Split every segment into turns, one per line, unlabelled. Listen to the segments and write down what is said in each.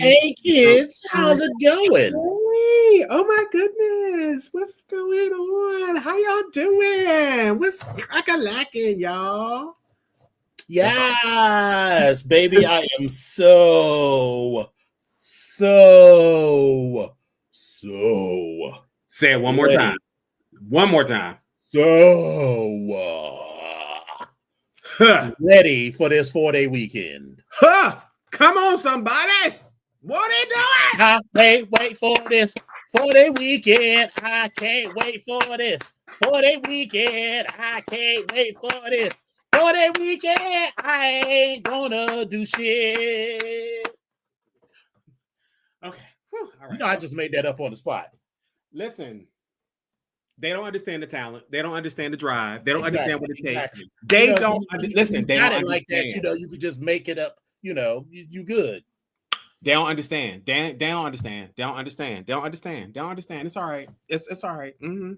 Hey kids, how's it going?
Hey, oh my goodness, what's going on? How y'all doing? What's crack-a-lacking, y'all?
Yes, baby, I am so
Say it one more
ready.
time. One more time.
So
Huh.
ready for this 4-day weekend.
Huh. Come on, somebody. What are they doing?
I can't wait for this 4-day weekend. I can't wait for this 4-day weekend. I can't wait for this 4-day weekend. I ain't gonna do shit.
Okay. Whew. All right.
You know, I just made that up on the spot.
Listen, they don't understand the talent. They don't understand the drive. They don't understand what it takes.
Exactly.
They
You know,
don't listen.
You
They
got
don't
it like that.
understand.
You know, you could just make it up. You know, you good.
They don't understand. They don't understand. They don't understand. They don't understand. They don't understand. It's all right. It's all right. You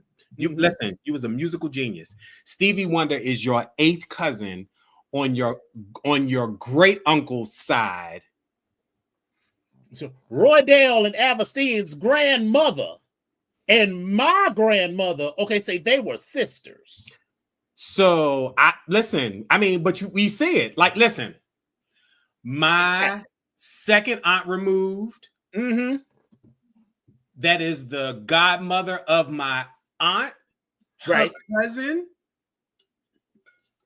listen. You was a musical genius. Stevie Wonder is your eighth cousin on your great uncle's side.
So Roy Dale and Avasteen's grandmother and my grandmother, okay, say they were sisters.
So I listen. I mean, but we see it. Like, listen, my second aunt removed. That is the godmother of my aunt, her cousin,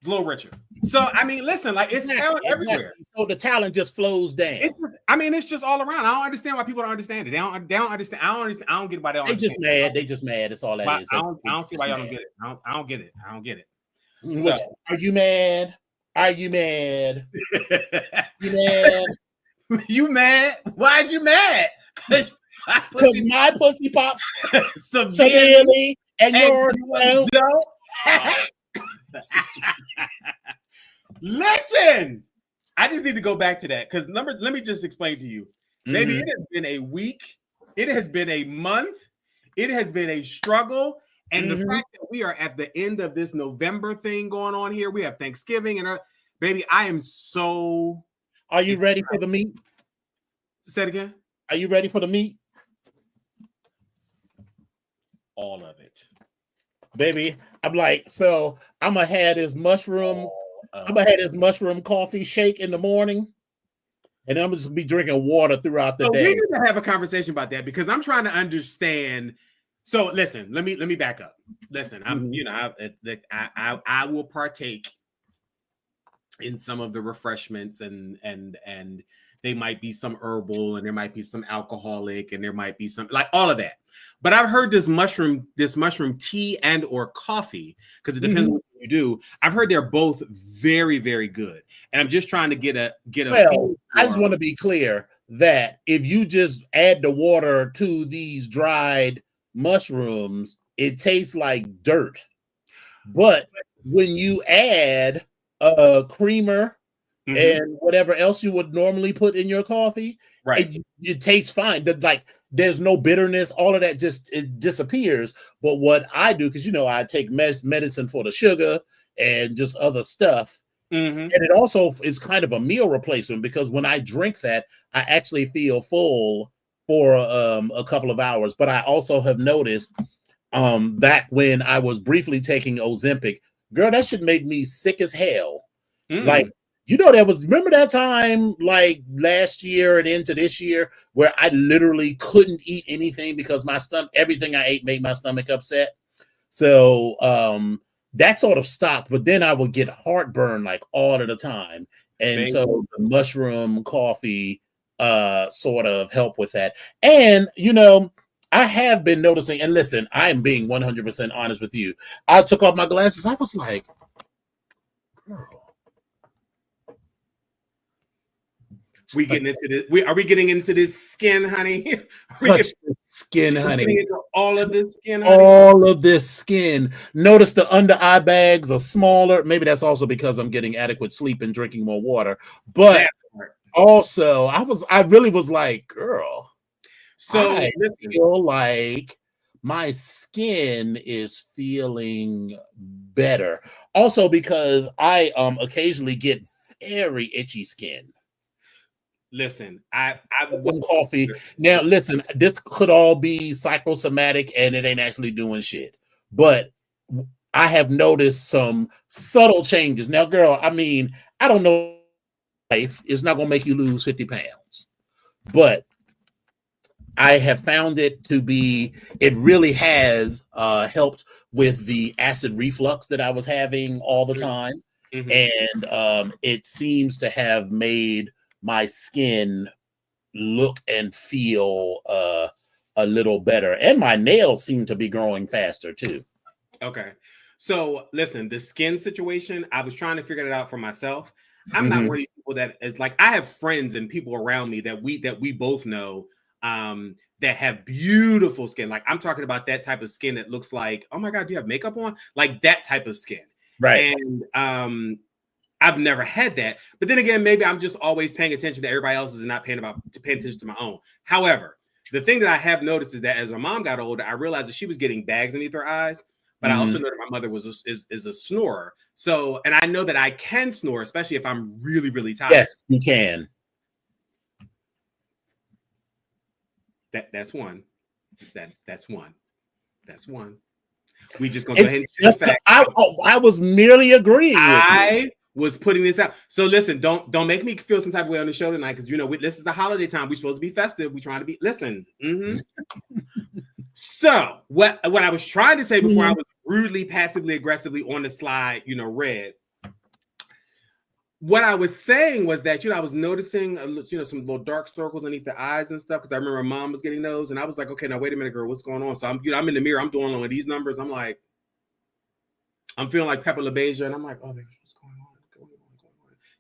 Little Richard. So I mean, listen, like it's talent everywhere.
So the talent just flows down.
It's just all around. I don't understand why people don't understand it. They don't understand. I don't understand. I don't get why they don't.
They just mad. They just mad. That's all that is.
I don't see why y'all don't get it. I don't get it. I don't get it.
So, are you mad? Are you mad? You mad?
You mad? Why'd you mad?
Because my pussy pops severely and yours don't.
Listen, I just need to go back to that because let me just explain to you. Maybe it has been a week, it has been a month, it has been a struggle. And the fact that we are at the end of this November thing going on here, we have Thanksgiving and baby, I am so.
Are you ready for the meat?
Say it again.
Are you ready for the meat?
All of it.
Baby, I'm like, so I'm gonna have this mushroom. I'm gonna have this mushroom coffee shake in the morning, and I'm just be drinking water throughout the day.
We need to have a conversation about that because I'm trying to understand. So listen, let me back up. Listen, I will partake in some of the refreshments and they might be some herbal and there might be some alcoholic and there might be some like all of that. But I've heard this mushroom tea and or coffee, because it depends on what you do. I've heard they're both very, very good. And I'm just trying to get a
well, I just want to be clear that if you just add the water to these dried mushrooms, it tastes like dirt. But when you add a creamer and whatever else you would normally put in your coffee, it tastes fine. Like there's no bitterness, all of that it disappears. But what I do, because I take medicine for the sugar and just other stuff, and it also is kind of a meal replacement, because when I drink that, I actually feel full for a couple of hours. But I also have noticed back when I was briefly taking Ozempic, girl, that should make me sick as hell. Like, remember that time like last year and into this year where I literally couldn't eat anything because everything I ate made my stomach upset. So that sort of stopped, but then I would get heartburn like all of the time. And so the mushroom coffee sort of helped with that. And, I have been noticing, and listen, I am being 100% honest with you. I took off my glasses. I was like, girl.
We getting into this? Are we getting into this skin, honey?
Skin, honey.
All of this skin, honey?
All of this skin. Notice the under eye bags are smaller. Maybe that's also because I'm getting adequate sleep and drinking more water. But also, I really was like, girl. So I feel like my skin is feeling better. Also because I occasionally get very itchy skin.
Listen, I
coffee. Now, listen, this could all be psychosomatic and it ain't actually doing shit. But I have noticed some subtle changes. Now, girl, I mean, I don't know. Life is not going to make you lose 50 pounds, but I have found it to be, it really has helped with the acid reflux that I was having all the time. Mm-hmm. And it seems to have made my skin look and feel a little better. And my nails seem to be growing faster too.
Okay. So listen, the skin situation, I was trying to figure it out for myself. I'm not one of these people that is like, I have friends and people around me that we both know that have beautiful skin. Like I'm talking about that type of skin that looks like, oh my God, do you have makeup on? Like that type of skin.
Right.
And I've never had that. But then again, maybe I'm just always paying attention to everybody else's and not paying attention to my own. However, the thing that I have noticed is that as my mom got older, I realized that she was getting bags underneath her eyes. But I also know that my mother is a snorer. So, and I know that I can snore, especially if I'm really, really tired.
Yes, you can.
That's one. That's one. That's one. We just gonna go ahead and just fact.
I was merely agreeing with you.
I was putting this out. So listen, don't make me feel some type of way on the show tonight, because you know this is the holiday time. We're supposed to be festive. We're trying to be listen. So what I was trying to say before I was rudely, passively, aggressively on the slide, read. What I was saying was that, I was noticing, some little dark circles underneath the eyes and stuff, because I remember my mom was getting those, and I was like, okay, now wait a minute, girl, what's going on? So I'm in the mirror, I'm doing one of these numbers. I'm like, I'm feeling like Pepper LaBeija, and I'm like, oh, baby, what's going on?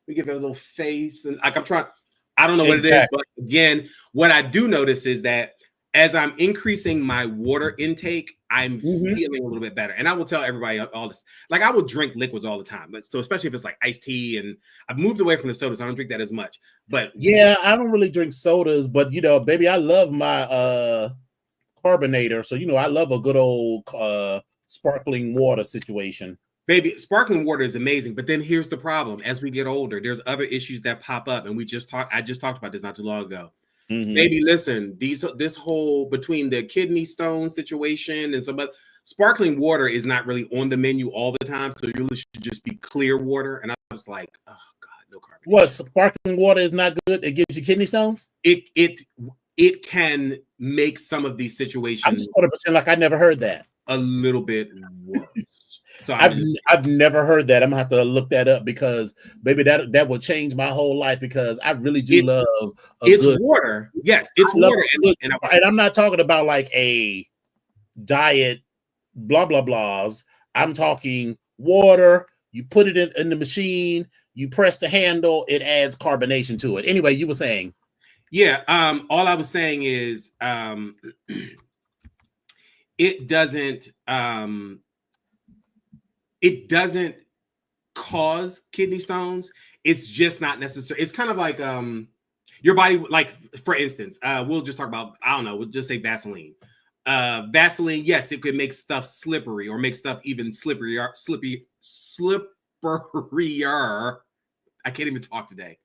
We give it a little face, and like I don't know what it is, but again, what I do notice is that as I'm increasing my water intake, I'm feeling a little bit better. And I will tell everybody all this. Like, I will drink liquids all the time. So especially if it's like iced tea, and I've moved away from the sodas. I don't drink that as much. But
yeah, I don't really drink sodas. But, baby, I love my carbonator. So, I love a good old sparkling water situation.
Baby, sparkling water is amazing. But then here's the problem. As we get older, there's other issues that pop up. And I just talked about this not too long ago. Maybe listen, this whole between the kidney stone situation and some other, sparkling water is not really on the menu all the time, so it really should just be clear water. And I was like, oh God, no carbonation.
What, sparkling water is not good? It gives you kidney stones?
It can make some of these situations.
I'm just going to pretend like I never heard that.
A little bit worse. So
I've never heard that. I'm gonna have to look that up, because baby, that will change my whole life, because I really do love
it's water. Yes, it's water.
And I'm not talking about like a diet blah blah blahs. I'm talking water. You put it in the machine, you press the handle, it adds carbonation to it. Anyway, you were saying.
Yeah, all I was saying is it doesn't cause kidney stones. It's just not necessary. It's kind of like your body, like for instance, we'll just talk about, I don't know, we'll just say Vaseline. Vaseline, yes, it could make stuff slippery or make stuff even slipperier. I can't even talk today.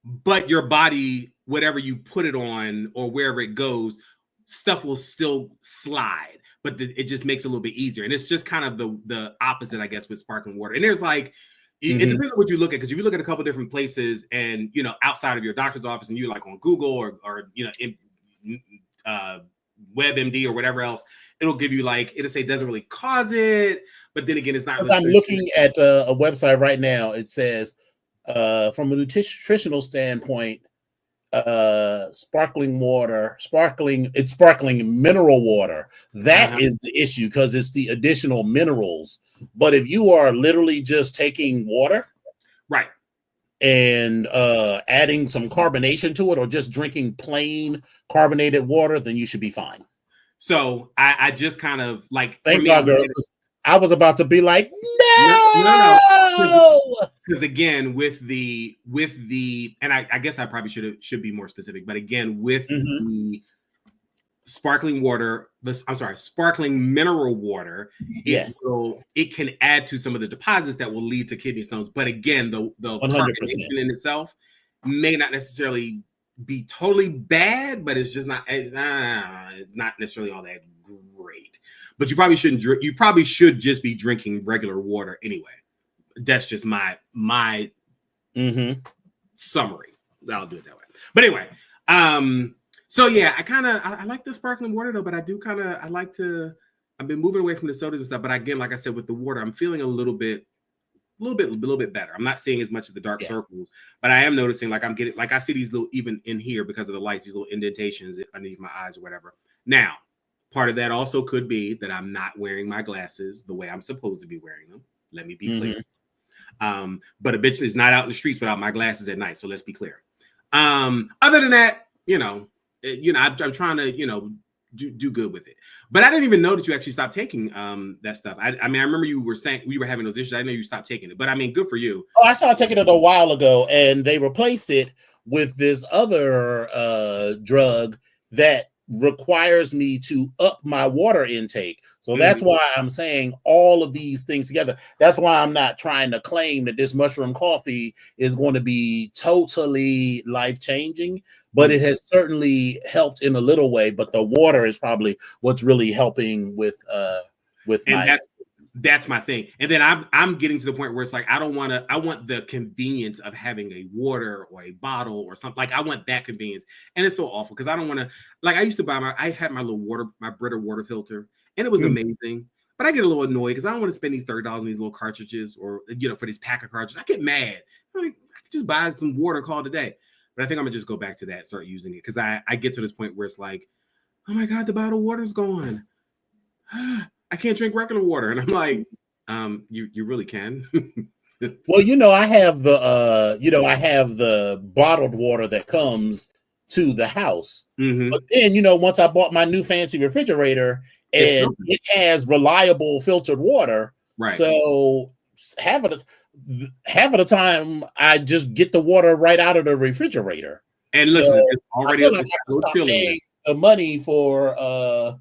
But your body, whatever you put it on or wherever it goes, stuff will still slide, but it just makes it a little bit easier. And it's just kind of the opposite, I guess, with sparkling water. And there's like, it depends on what you look at, because if you look at a couple different places and, outside of your doctor's office, and you like on Google or WebMD or whatever else, it'll give you like, it'll say it doesn't really cause it, but then again, it's not.
I'm looking at a website right now. It says, from a nutritional standpoint, sparkling mineral water. That is the issue, because it's the additional minerals. But if you are literally just taking water,
right,
and adding some carbonation to it, or just drinking plain carbonated water, then you should be fine.
So I just kind of like,
thank God, girl. I was about to be like, no.
Because again, with the, and I guess I probably should be more specific, but again, with sparkling water, sparkling mineral water,
Yes.
it can add to some of the deposits that will lead to kidney stones. But again, the
100%.
carbonation in itself may not necessarily be totally bad, but it's just not necessarily all that great. But you probably shouldn't drink. You probably should just be drinking regular water anyway. That's just my summary. I'll do it that way. But anyway, so yeah, I like the sparkling water though, but I've been moving away from the sodas and stuff. But again, like I said, with the water, I'm feeling a little bit better. I'm not seeing as much of the dark circles, but I am noticing like I'm getting, like I see these little, even in here because of the lights, these little indentations underneath my eyes or whatever. Now, part of that also could be that I'm not wearing my glasses the way I'm supposed to be wearing them. Let me be clear. But a bitch is not out in the streets without my glasses at night. So let's be clear. Other than that, I'm trying to, do good with it. But I didn't even know that you actually stopped taking that stuff. I mean, I remember you were saying we were having those issues. I know you stopped taking it, but I mean, good for you.
Oh, I started taking it a while ago, and they replaced it with this other drug that requires me to up my water intake. So that's why I'm saying all of these things together. That's why I'm not trying to claim that this mushroom coffee is going to be totally life-changing, but it has certainly helped in a little way. But the water is probably what's really helping with my.
That's my thing. And then I'm getting to the point where it's like, I want the convenience of having a water or a bottle or something. Like I want that convenience. And it's so awful because I don't want to, like I used to I had my little my Brita water filter and it was amazing. But I get a little annoyed because I don't want to spend these $30 on these little cartridges or, for this pack of cartridges. I get mad. I'm like, I could just buy some water and call it a day. But I think I'm gonna just go back to that, start using it. Because I get to this point where it's like, oh my God, the bottled water's gone. I can't drink regular water. And I'm like, you really can.
Well, I have the bottled water that comes to the house. But then, once I bought my new fancy refrigerator and it has reliable filtered water.
Right.
So half of the time I just get the water right out of the refrigerator.
And listen, it's already
up paying the money for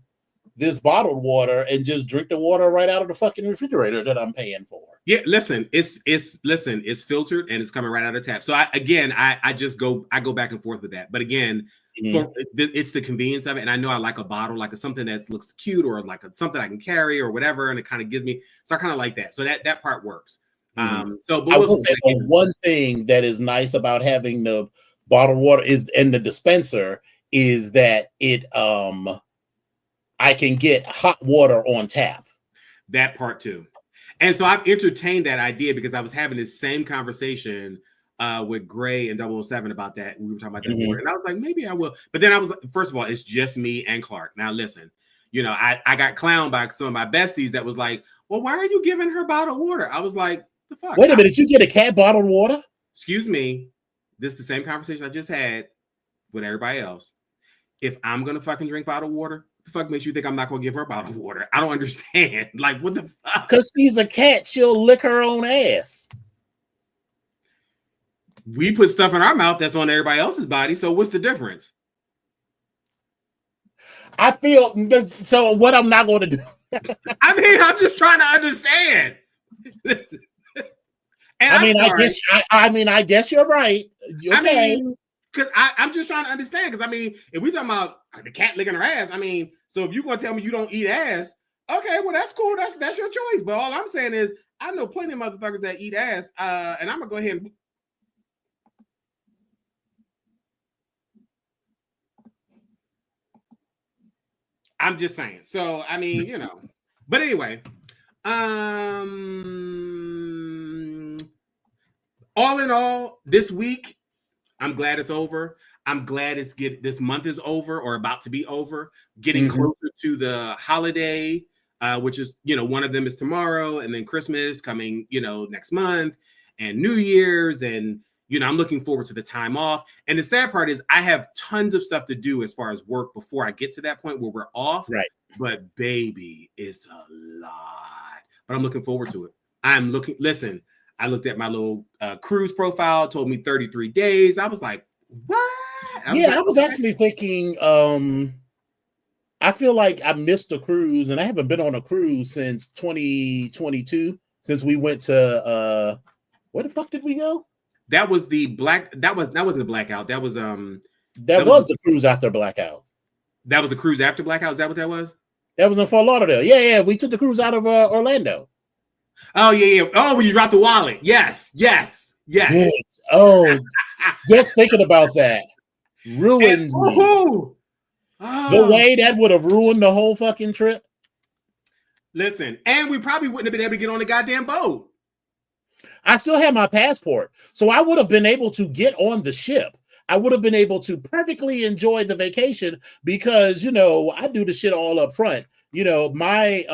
this bottled water and just drink the water right out of the fucking refrigerator that I'm paying for.
Yeah, listen, it's filtered and it's coming right out of the tap. So I go back and forth with that. But again, it's the convenience of it. And I know I like a bottle, like something that looks cute or like something I can carry or whatever. And it kind of gives me, so I kind of like that. So that part works. But
I will say the one thing that is nice about having the bottled water and the dispenser is that it I can get hot water on tap.
That part too. And so I've entertained that idea because I was having this same conversation with Gray and 007 about that. We were talking about that water. And I was like, maybe I will. But then I was, first of all, it's just me and Clark. Now listen, I got clowned by some of my besties that was like, well, why are you giving her bottled water? I was like, the fuck?
Wait a minute, you get a cat bottled water?
Excuse me. This is the same conversation I just had with everybody else. If I'm going to fucking drink bottled water, the fuck makes you think I'm not going to give her bottled water? I don't understand. Like, what the fuck?
Because she's a cat. She'll lick her own ass.
We put stuff in our mouth that's on everybody else's body. So what's the difference?
I feel so. What I'm not going to do.
I mean, I'm just trying to understand.
And I guess you're right. Okay.
I mean, because I'm just trying to understand. Because I mean, if we talking about the cat licking her ass, I mean, so if you're gonna tell me you don't eat ass, okay, well that's cool. That's your choice. But all I'm saying is, I know plenty of motherfuckers that eat ass, and I'm gonna go ahead and. I'm just saying. So I mean, But anyway, all in all, this week, I'm glad it's over. I'm glad this month is over or about to be over. Getting closer to the holiday, which is, one of them is tomorrow, and then Christmas coming, next month, and New Year's, and I'm looking forward to the time off. And the sad part is I have tons of stuff to do as far as work before I get to that point where we're off.
Right.
But baby, it's a lot. But I'm looking forward to it. Listen, I looked at my little cruise profile, told me 33 days. I was like, what?
I was actually thinking I feel like I missed a cruise, and I haven't been on a cruise since 2022. Since we went to where the fuck did we go?
That was the black. That was a blackout. That was
That was the cruise after blackout.
That was the cruise after blackout. Is that what that was?
That was in Fort Lauderdale. Yeah. We took the cruise out of Orlando.
Oh yeah. Oh, when you dropped the wallet. Yes.
Oh, just thinking about that ruins me.
Oh.
The way that would have ruined the whole fucking trip.
Listen, and we probably wouldn't have been able to get on the goddamn boat.
I still have my passport, so I would have been able to get on the ship. I would have been able to perfectly enjoy the vacation because, I do the shit all up front. My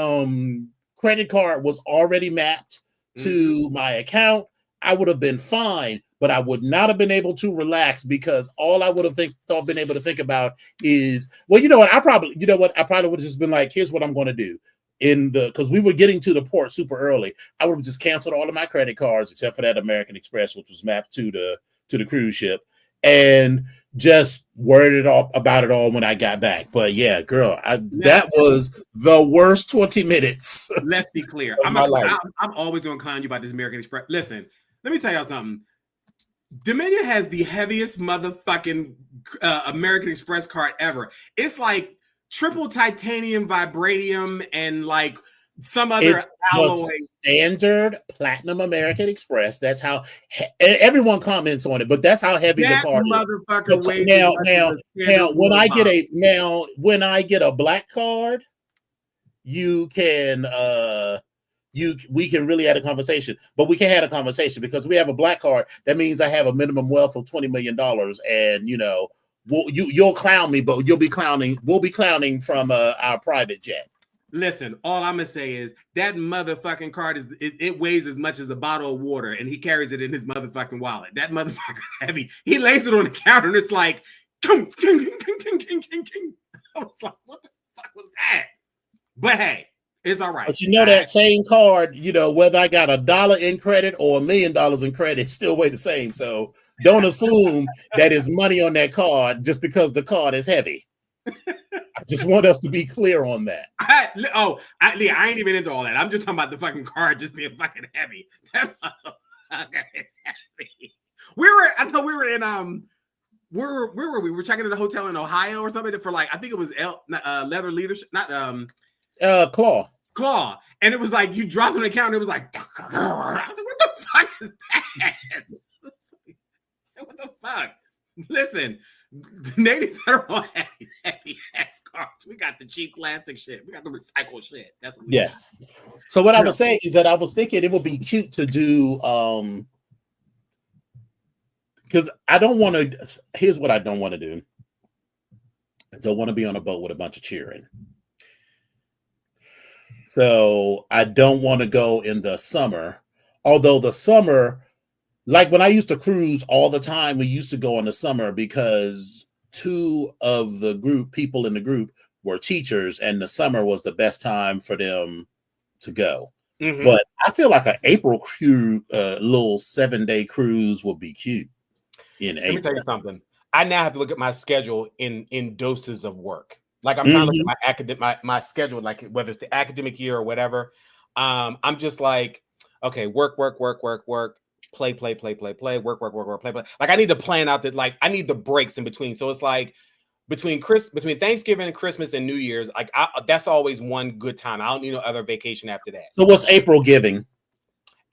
credit card was already mapped to my account. I would have been fine, but I would not have been able to relax because all I would have been able to think about is, well, you know what? I probably would have just been like, here's what I'm going to do. Because we were getting to the port super early, I would have just canceled all of my credit cards except for that American Express, which was mapped to the cruise ship, and just worried about it all when I got back. But yeah, girl, that was the worst 20 minutes.
Let's be clear. I'm always going to clown you about this American Express. Listen, let me tell y'all something. Dominion has the heaviest motherfucking American Express card ever. It's like triple titanium vibranium and like some other alloy.
Standard platinum American Express. That's how everyone comments on it, but that's how heavy the card
motherfucker
is. Now, when I get a black card, you can we can really have a conversation, but we can't have a conversation because we have a black card. That means I have a minimum wealth of $20 million, and you'll clown me, but we'll be clowning from our private jet.
Listen, all I'm gonna say is that motherfucking card it weighs as much as a bottle of water, and he carries it in his motherfucking wallet. That motherfucker's heavy. He lays it on the counter, and it's like, king, king, king, king, king, king, king. I was like, what the fuck was that? But hey, it's all right.
But that same card, whether I got $1 in credit or $1 million in credit, still weigh the same. So don't assume that it's money on that card just because the card is heavy. I just want us to be clear on that.
I ain't even into all that. I'm just talking about the fucking card just being fucking heavy. That motherfucker is heavy. I thought we were in where were we? We were checking in a hotel in Ohio or something for like, I think it was leather leadership, not
Claw.
And it was like you dropped on the counter, it was like, I was like, what the fuck is that? What the fuck? Listen, the Navy Federal had these heavy ass cards. We got the cheap plastic shit. We got the recycled shit. That's what we got.
So what I was saying is that I was thinking it would be cute to do because I don't want to. Here's what I don't want to do. I don't want to be on a boat with a bunch of cheering. So I don't want to go in the summer. Although the summer, like when I used to cruise all the time, we used to go in the summer because 2 of the people in the group were teachers, and the summer was the best time for them to go. Mm-hmm. But I feel like an April cruise, little 7-day cruise would be cute in April.
Let me tell you something. I now have to look at my schedule in doses of work. Like I'm trying to look at my schedule, like whether it's the academic year or whatever. I'm just like, okay, work, play, work, play. Like I need to plan out that, like I need the breaks in between. So it's like between Thanksgiving and Christmas and New Year's, like that's always one good time. I don't need no other vacation after that.
So what's April giving?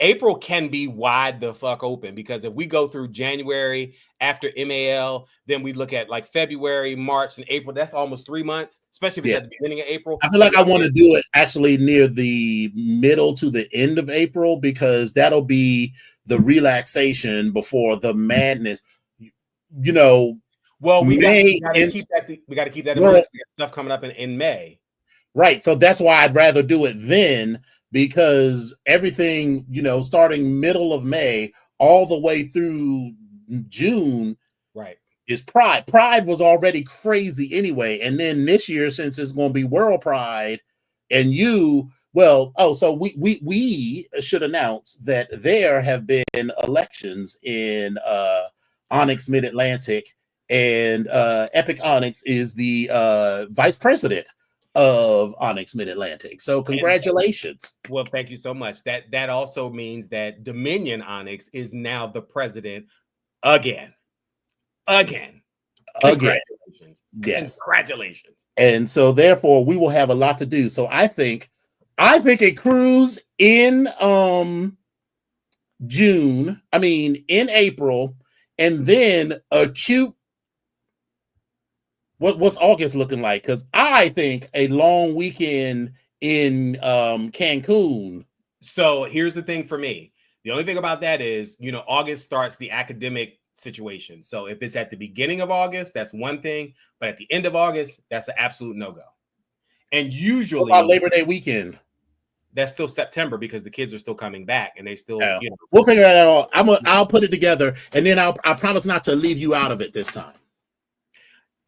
April can be wide the fuck open because if we go through January after MAL, then we look at like February, March, and April. That's almost 3 months, especially if it's at the beginning of April.
I feel like I want to do it actually near the middle to the end of April because that'll be the relaxation before the madness.
Well, we got to keep that in mind. We got stuff coming up in May.
Right. So that's why I'd rather do it then. Because everything, starting middle of May all the way through June,
right,
is Pride. Pride was already crazy anyway. And then this year, since it's going to be World Pride, and so we should announce that there have been elections in Onyx Mid-Atlantic, and Epic Onyx is the vice president of Onyx Mid-Atlantic. So congratulations.
Well, thank you so much. That also means that Dominion Onyx is now the president again. Congratulations.
Yes.
Congratulations.
And so therefore we will have a lot to do. So I think a cruise in in April, and then a cute what's August looking like? Because I think a long weekend in Cancun.
So here's the thing for me. The only thing about that is, August starts the academic situation. So if it's at the beginning of August, that's one thing. But at the end of August, that's an absolute no-go. And usually
what about Labor Day weekend?
That's still September because the kids are still coming back and they still,
We'll figure that out. I'll put it together, and then I promise not to leave you out of it this time.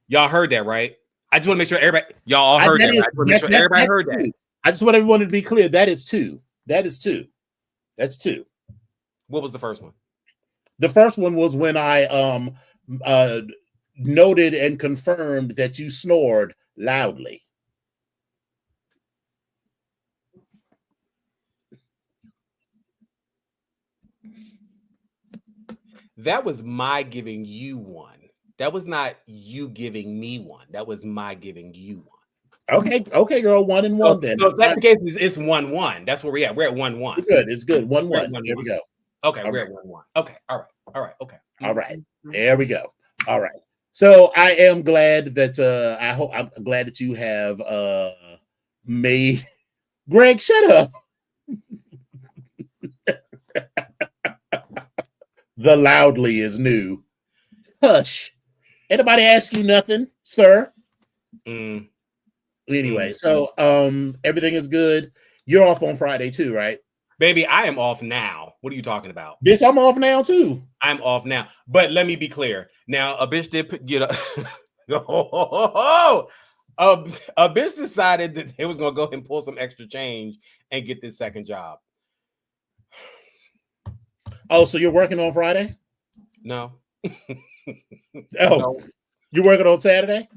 Y'all heard that, right? I just want to make sure everybody, y'all all heard that. Right? I just want to make sure everybody heard that.
I just want everyone to be clear. That is two. That's two.
What was the first one?
The first one was when I noted and confirmed that you snored loudly.
That was my giving you one. That was not you giving me one. That was my giving you one.
Okay, girl. 1 and 1 then.
So if that's the case, it's 1-1. That's where we're at. We're at 1-1.
It's good. 1-1. There we go.
Okay, we're at 1-1. Okay, all right. Okay.
All right. There we go. All right. So I am glad that I'm glad that you have made Greg, shut up. The loudly is new. Hush. Anybody ask you nothing, sir? Anyway, so everything is good. You're off on Friday too, right?
Baby, I am off now. What are you talking about?
Bitch, I'm off now too.
I'm off now. But let me be clear. Now, a bitch did a bitch decided that they was gonna go and pull some extra change and get this second job.
Oh, so you're working on Friday?
No.
No. You're working on Saturday?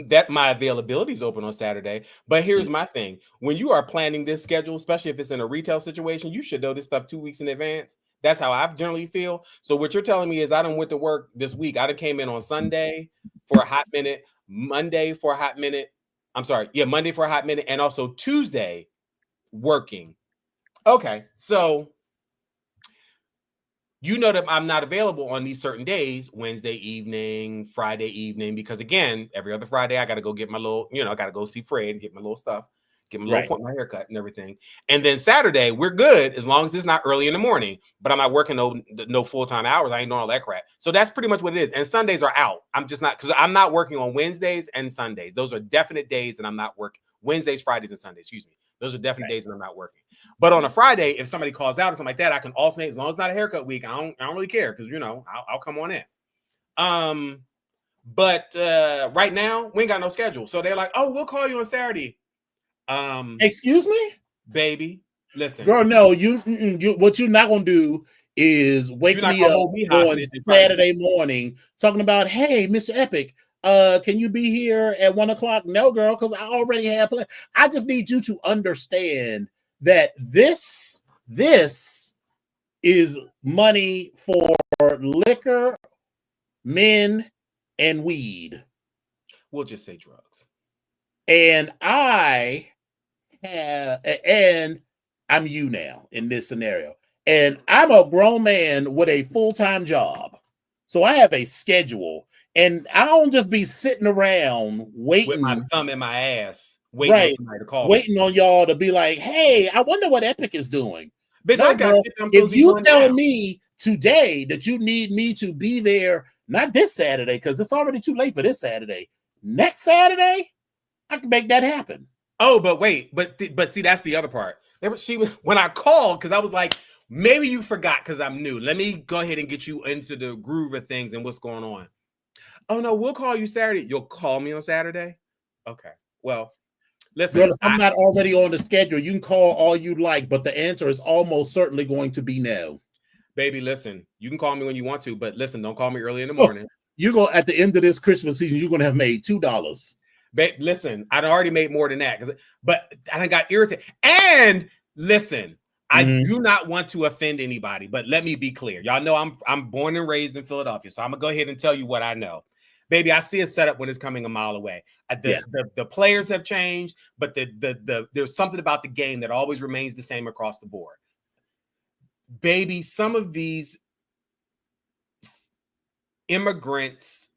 That my availability is open on Saturday. But here's my thing. When you are planning this schedule, especially if it's in a retail situation, you should know this stuff 2 weeks in advance. That's how I generally feel. So what you're telling me is I done went to work this week. I done came in on Sunday for a hot minute, Monday for a hot minute. Monday for a hot minute, and also Tuesday working. Okay, so you know that I'm not available on these certain days, Wednesday evening, Friday evening, because again, every other Friday, I got to go get my little, I got to go see Fred and get my little stuff, get my little my haircut and everything. And then Saturday, we're good as long as it's not early in the morning, but I'm not working no full-time hours. I ain't doing all that crap. So that's pretty much what it is. And Sundays are out. I'm just not, because I'm not working on Wednesdays and Sundays. Those are definite days that I'm not working. Wednesdays, Fridays, and Sundays, excuse me. Those are definitely days that I'm not working. But on a Friday, if somebody calls out or something like that, I can alternate as long as it's not a haircut week. I don't really care because I'll come on in. But right now we ain't got no schedule, so they're like, "Oh, we'll call you on Saturday."
Excuse me,
baby. Listen,
girl. No, you. What you're not gonna do is wake me up on Saturday morning talking about, "Hey, Mr. Epic, can you be here at 1 o'clock?" No, girl, because I already have plans. I just need you to understand that this is money for liquor, men, and weed.
We'll just say drugs.
And I'm you now in this scenario. And I'm a grown man with a full-time job. So I have a schedule. And I don't just be sitting around waiting
with my thumb in my ass, waiting on somebody to call
waiting on y'all to be like, "Hey, I wonder what Epic is doing."
Bitch,
if you tell me today that you need me to be there, not this Saturday, because it's already too late for this Saturday. Next Saturday, I can make that happen.
Oh, but wait, but see, that's the other part. When I called, because I was like, maybe you forgot because I'm new. Let me go ahead and get you into the groove of things and what's going on. Oh no, we'll call you Saturday. You'll call me on Saturday? Okay. Well, listen.
Girl, if I'm not already on the schedule, you can call all you like, but the answer is almost certainly going to be no.
Baby, listen, you can call me when you want to, but listen, don't call me early in the morning.
You're going at the end of this Christmas season, you're gonna have made $2.
Listen, I'd already made more than that, but I got irritated. And listen, I do not want to offend anybody, but let me be clear. Y'all know I'm born and raised in Philadelphia, so I'm gonna go ahead and tell you what I know. Baby, I see a setup when it's coming a mile away. The players have changed, but there's something about the game that always remains the same across the board. Baby, some of these immigrants,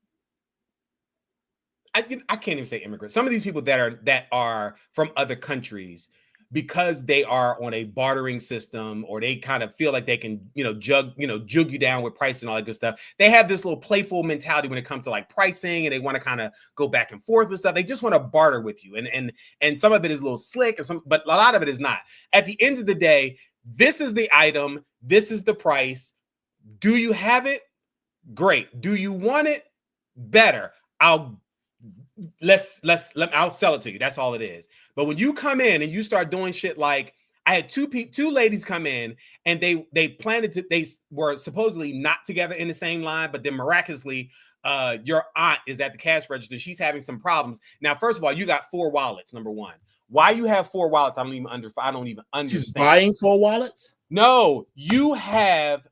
I can't even say immigrants. Some of these people that are from other countries, because they are on a bartering system, or they kind of feel like they can, jug you down with price and all that good stuff. They have this little playful mentality when it comes to like pricing, and they want to kind of go back and forth with stuff. They just want to barter with you, and some of it is a little slick, but a lot of it is not. At the end of the day, this is the item, this is the price. Do you have it? Great. Do you want it? Better. I'll sell it to you. That's all it is. But when you come in and you start doing shit like, I had two ladies come in, and they were supposedly not together in the same line, but then miraculously, your aunt is at the cash register. She's having some problems. Now, first of all, you got 4 wallets. Number one, why you have 4 wallets? I don't even understand.
She's buying 4 wallets?
No, you have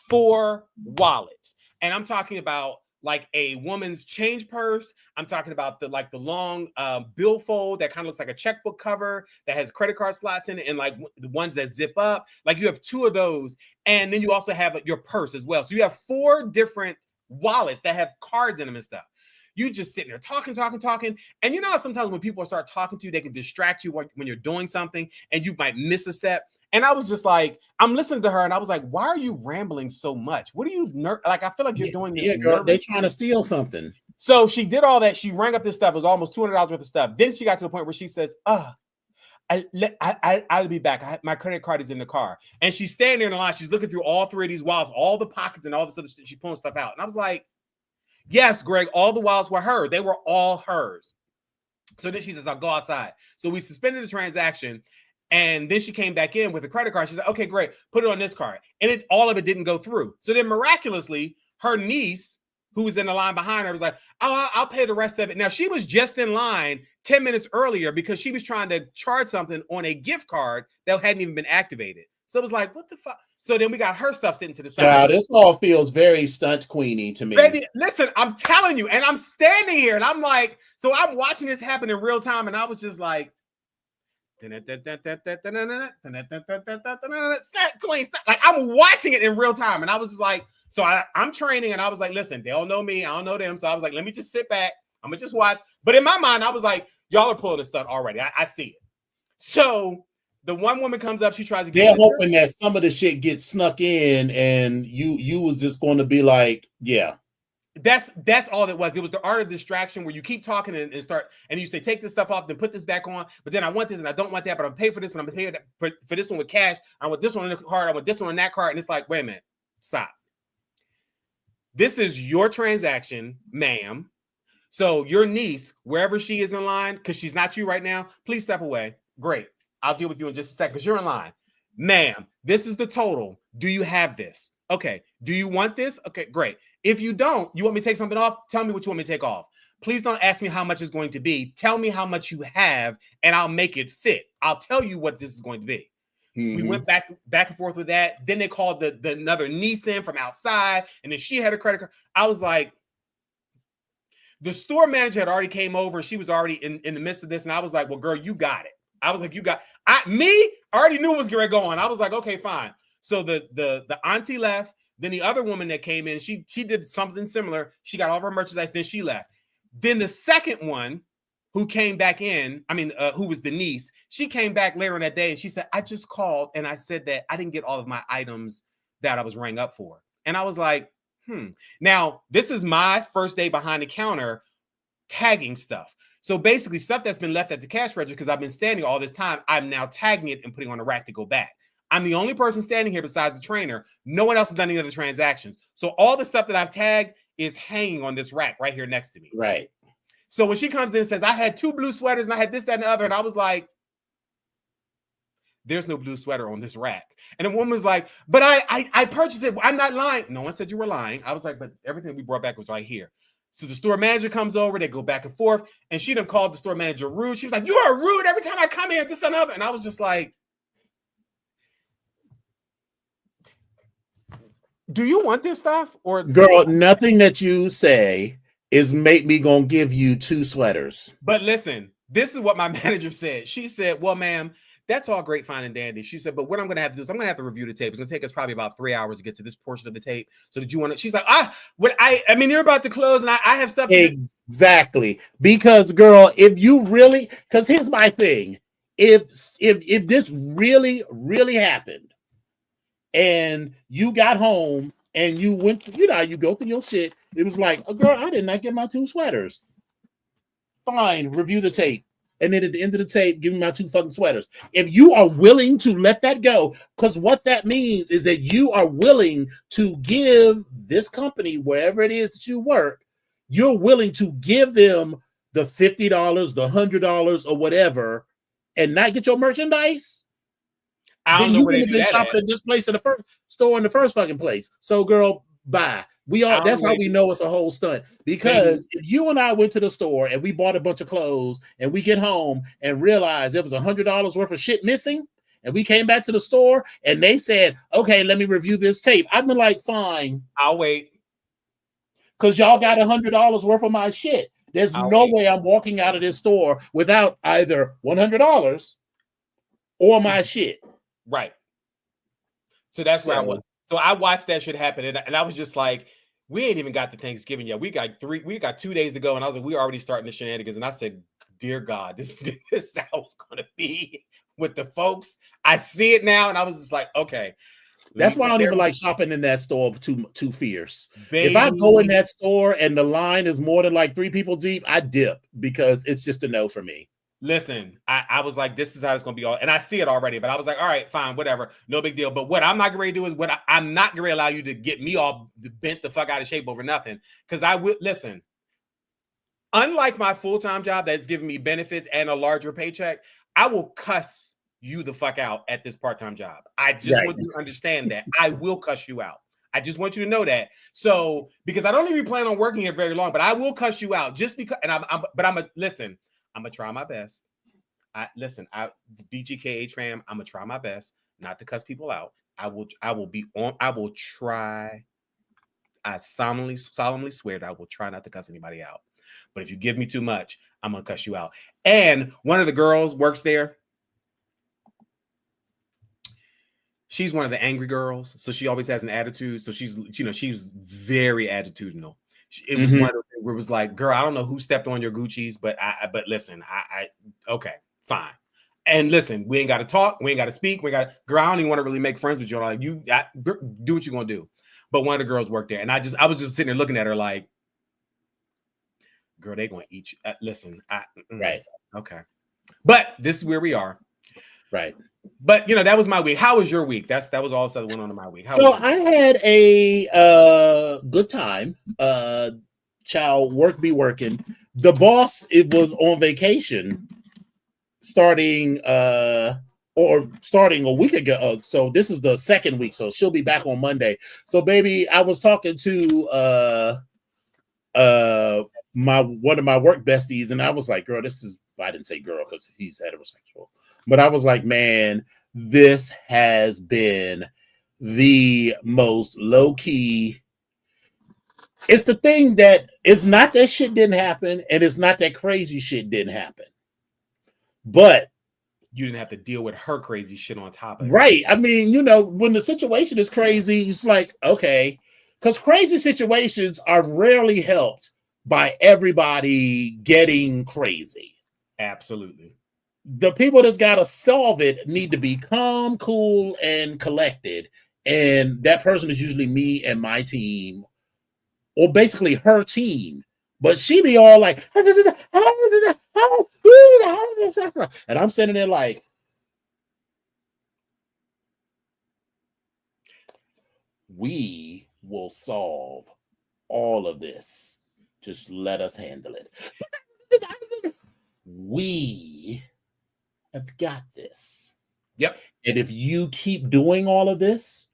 4 wallets, and I'm talking about like a woman's change purse. I'm talking about the long billfold that kind of looks like a checkbook cover that has credit card slots in it, and like the ones that zip up. Like you have 2 of those, and then you also have your purse as well. So you have 4 different wallets that have cards in them and stuff. You just sitting there talking, and you know how sometimes when people start talking to you, they can distract you when you're doing something, and you might miss a step. And I was just like, I'm listening to her, and I was like, why are you rambling so much? What are you like? I feel like you're doing this.
Yeah, girl, they're trying to steal something.
So she did all that. She rang up this stuff. It was almost $200 worth of stuff. Then she got to the point where she says, I'll be back. My credit card is in the car. And she's standing there in the line. She's looking through all 3 of these wallets, all the pockets and all this other shit. She's pulling stuff out. And I was like, yes, Greg, all the wallets were hers. They were all hers. So then she says, I'll go outside. So we suspended the transaction. And then she came back in with a credit card. She said, okay, great. Put it on this card. And all of it didn't go through. So then miraculously, her niece, who was in the line behind her, was like, oh, I'll pay the rest of it. Now, she was just in line 10 minutes earlier because she was trying to charge something on a gift card that hadn't even been activated. So it was like, what the fuck? So then we got her stuff sitting to the side.
Yeah, this all feels very stunt queenie to me.
Baby, listen, I'm telling you. And I'm standing here and I'm like, so I'm watching this happen in real time. And I was just like, like I'm watching it in real time, and I was just like, so I'm training, and I was like, listen, they don't know me, I don't know them, so I was like, let me just sit back, I'm gonna just watch. But in my mind, I was like, y'all are pulling this stuff already. I see it. So the one woman comes up, she tries to get.
They're hoping that some of the shit gets snuck in, and you was just going to be like, yeah.
That's all it was. It was the art of distraction where you keep talking and you say, take this stuff off, then put this back on. But then I want this and I don't want that, but I'm paying for this, but I'm paying for this one with cash. I want this one on the card. I want this one on that card. And it's like, wait a minute, stop. This is your transaction, ma'am. So your niece, wherever she is in line, because she's not you right now, please step away. Great. I'll deal with you in just a second because you're in line. Ma'am, this is the total. Do you have this? Okay. Do you want this? Okay, great. If you don't, you want me to take something off? Tell me what you want me to take off. Please don't ask me how much it's going to be. Tell me how much you have, and I'll make it fit. I'll tell you what this is going to be. Mm-hmm. We went back and forth with that. Then they called the another niece in from outside, and then she had a credit card. I was like, the store manager had already came over. She was already in the midst of this, and I was like, well, girl, you got it. I was like, I already knew it was going. I was like, okay, fine. So the auntie left. Then the other woman that came in, she did something similar. She got all of her merchandise, then she left. Then the second one who came back in, who was the niece, she came back later on that day and she said, I just called and I said that I didn't get all of my items that I was rang up for. And I was like, Now, this is my first day behind the counter tagging stuff. So basically stuff that's been left at the cash register because I've been standing all this time, I'm now tagging it and putting on a rack to go back. I'm the only person standing here besides the trainer. No one else has done any other transactions. So all the stuff that I've tagged is hanging on this rack right here next to me.
Right.
So when she comes in and says, I had 2 blue sweaters and I had this, that, and the other. And I was like, there's no blue sweater on this rack. And the woman was like, but I purchased it. I'm not lying. No one said you were lying. I was like, but everything we brought back was right here. So the store manager comes over, they go back and forth, and she done called the store manager rude. She was like, "You are rude every time I come here, this and other." And I was just like, do you want this stuff? Or
girl, nothing that you say is make me gonna give you 2 sweaters.
But listen, this is what my manager said. She said, "Well, ma'am, that's all great, fine, and dandy." She said, "But what I'm going to have to do is I'm going to have to review the tape. It's going to take us probably about 3 hours to get to this portion of the tape. So did you want to?" She's like, what I mean, you're about to close, and I have stuff.
Exactly, because girl, if you really, because here's my thing, if this really happened, and you got home and you went, you go through your shit, it was like, oh, girl, I did not get my 2 sweaters. Fine, review the tape. And then at the end of the tape, give me my 2 fucking sweaters. If you are willing to let that go, because what that means is that you are willing to give this company, wherever it is that you work, you're willing to give them the $50, the $100, or whatever, and not get your merchandise.
I don't know where they do that
shopping at this place in the first store in the first fucking place. So, girl, bye. That's how we know it's a whole stunt. Because if you and I went to the store and we bought a bunch of clothes and we get home and realize there was $100 worth of shit missing, and we came back to the store and they said, "Okay, let me review this tape," I'd be like, "Fine,
I'll wait."
Because y'all got $100 worth of my shit. There's no way I'm walking out of this store without either $100 or my shit.
Right. So that's where I was. So I watched that shit happen, and I was just like, we ain't even got the Thanksgiving yet. We got 2 days to go, and I was like, we're already starting the shenanigans. And I said, "Dear God, this is how it's gonna be with the folks." I see it now, and I was just like, okay.
That's why I don't even like shopping in that store too fierce.
Baby.
If I go in that store and the line is more than like 3 people deep, I dip, because it's just a no for me.
Listen, I was like, this is how it's going to be all, and I see it already, but I was like, all right, fine, whatever, no big deal. But what I'm not going to do is I'm not going to allow you to get me all bent the fuck out of shape over nothing. Because I will, listen, unlike my full-time job that's giving me benefits and a larger paycheck, I will cuss you the fuck out at this part-time job. I just want you to understand that. I will cuss you out. I just want you to know that. So, because I don't even plan on working here very long, but I will cuss you out just because, and I'm gonna try my best. The BGKH fam, I'm gonna try my best not to cuss people out. I will try. I solemnly swear that I will try not to cuss anybody out. But if you give me too much, I'm gonna cuss you out. And one of the girls works there. She's one of the angry girls, so she always has an attitude. So she's very attitudinal. It was one of the where it was like, "Girl, I don't know who stepped on your Gucci's, but listen, okay, fine." And listen, we ain't got to talk, we ain't got to speak, girl, I don't even want to really make friends with you. I'm like, do what you're gonna do. But one of the girls worked there, and I was just sitting there looking at her like, "Girl, they gonna eat you." Listen,
right,
okay, but this is where we are,
right.
But that was my week. How was your week? That was all that went on in my week.
So I had a good time. Child, work be working. The boss, it was on vacation starting a week ago. So this is the second week. So she'll be back on Monday. So baby, I was talking to one of my work besties, and I was like, "Girl, I didn't say girl because he's heterosexual, but I was like, man, this has been the most low-key." It's the thing that it's not that shit didn't happen, and it's not that crazy shit didn't happen, but
you didn't have to deal with her crazy shit on top of it.
Right. I mean, when the situation is crazy, it's like, okay, because crazy situations are rarely helped by everybody getting crazy.
Absolutely.
The people that's got to solve it need to be calm, cool, and collected. And that person is usually me and my team, or basically her team. But she be all like, and I'm sitting there like, we will solve all of this. Just let us handle it. We have got this.
Yep.
And if you keep doing all of this,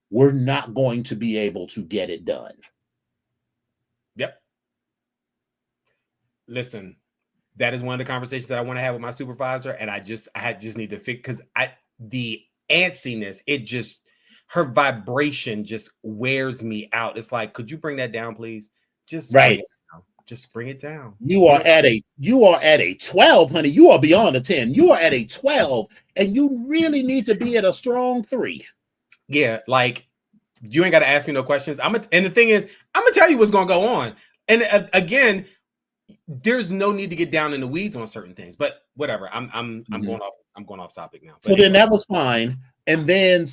we're not going to be able to get it done.
Yep. Listen, that is one of the conversations that I want to have with my supervisor, and I just need to fix because the antsiness, her vibration just wears me out. It's like, could you bring that down, please? Just
right.
Just bring it down.
You are at a 12, honey. You are beyond a 10. You are at a 12, and you really need to be at a strong 3.
Yeah, like you ain't got to ask me no questions. And the thing is, I'm gonna tell you what's gonna go on. And again, there's no need to get down in the weeds on certain things. But whatever. I'm going off topic now. But
so then that was fine. And then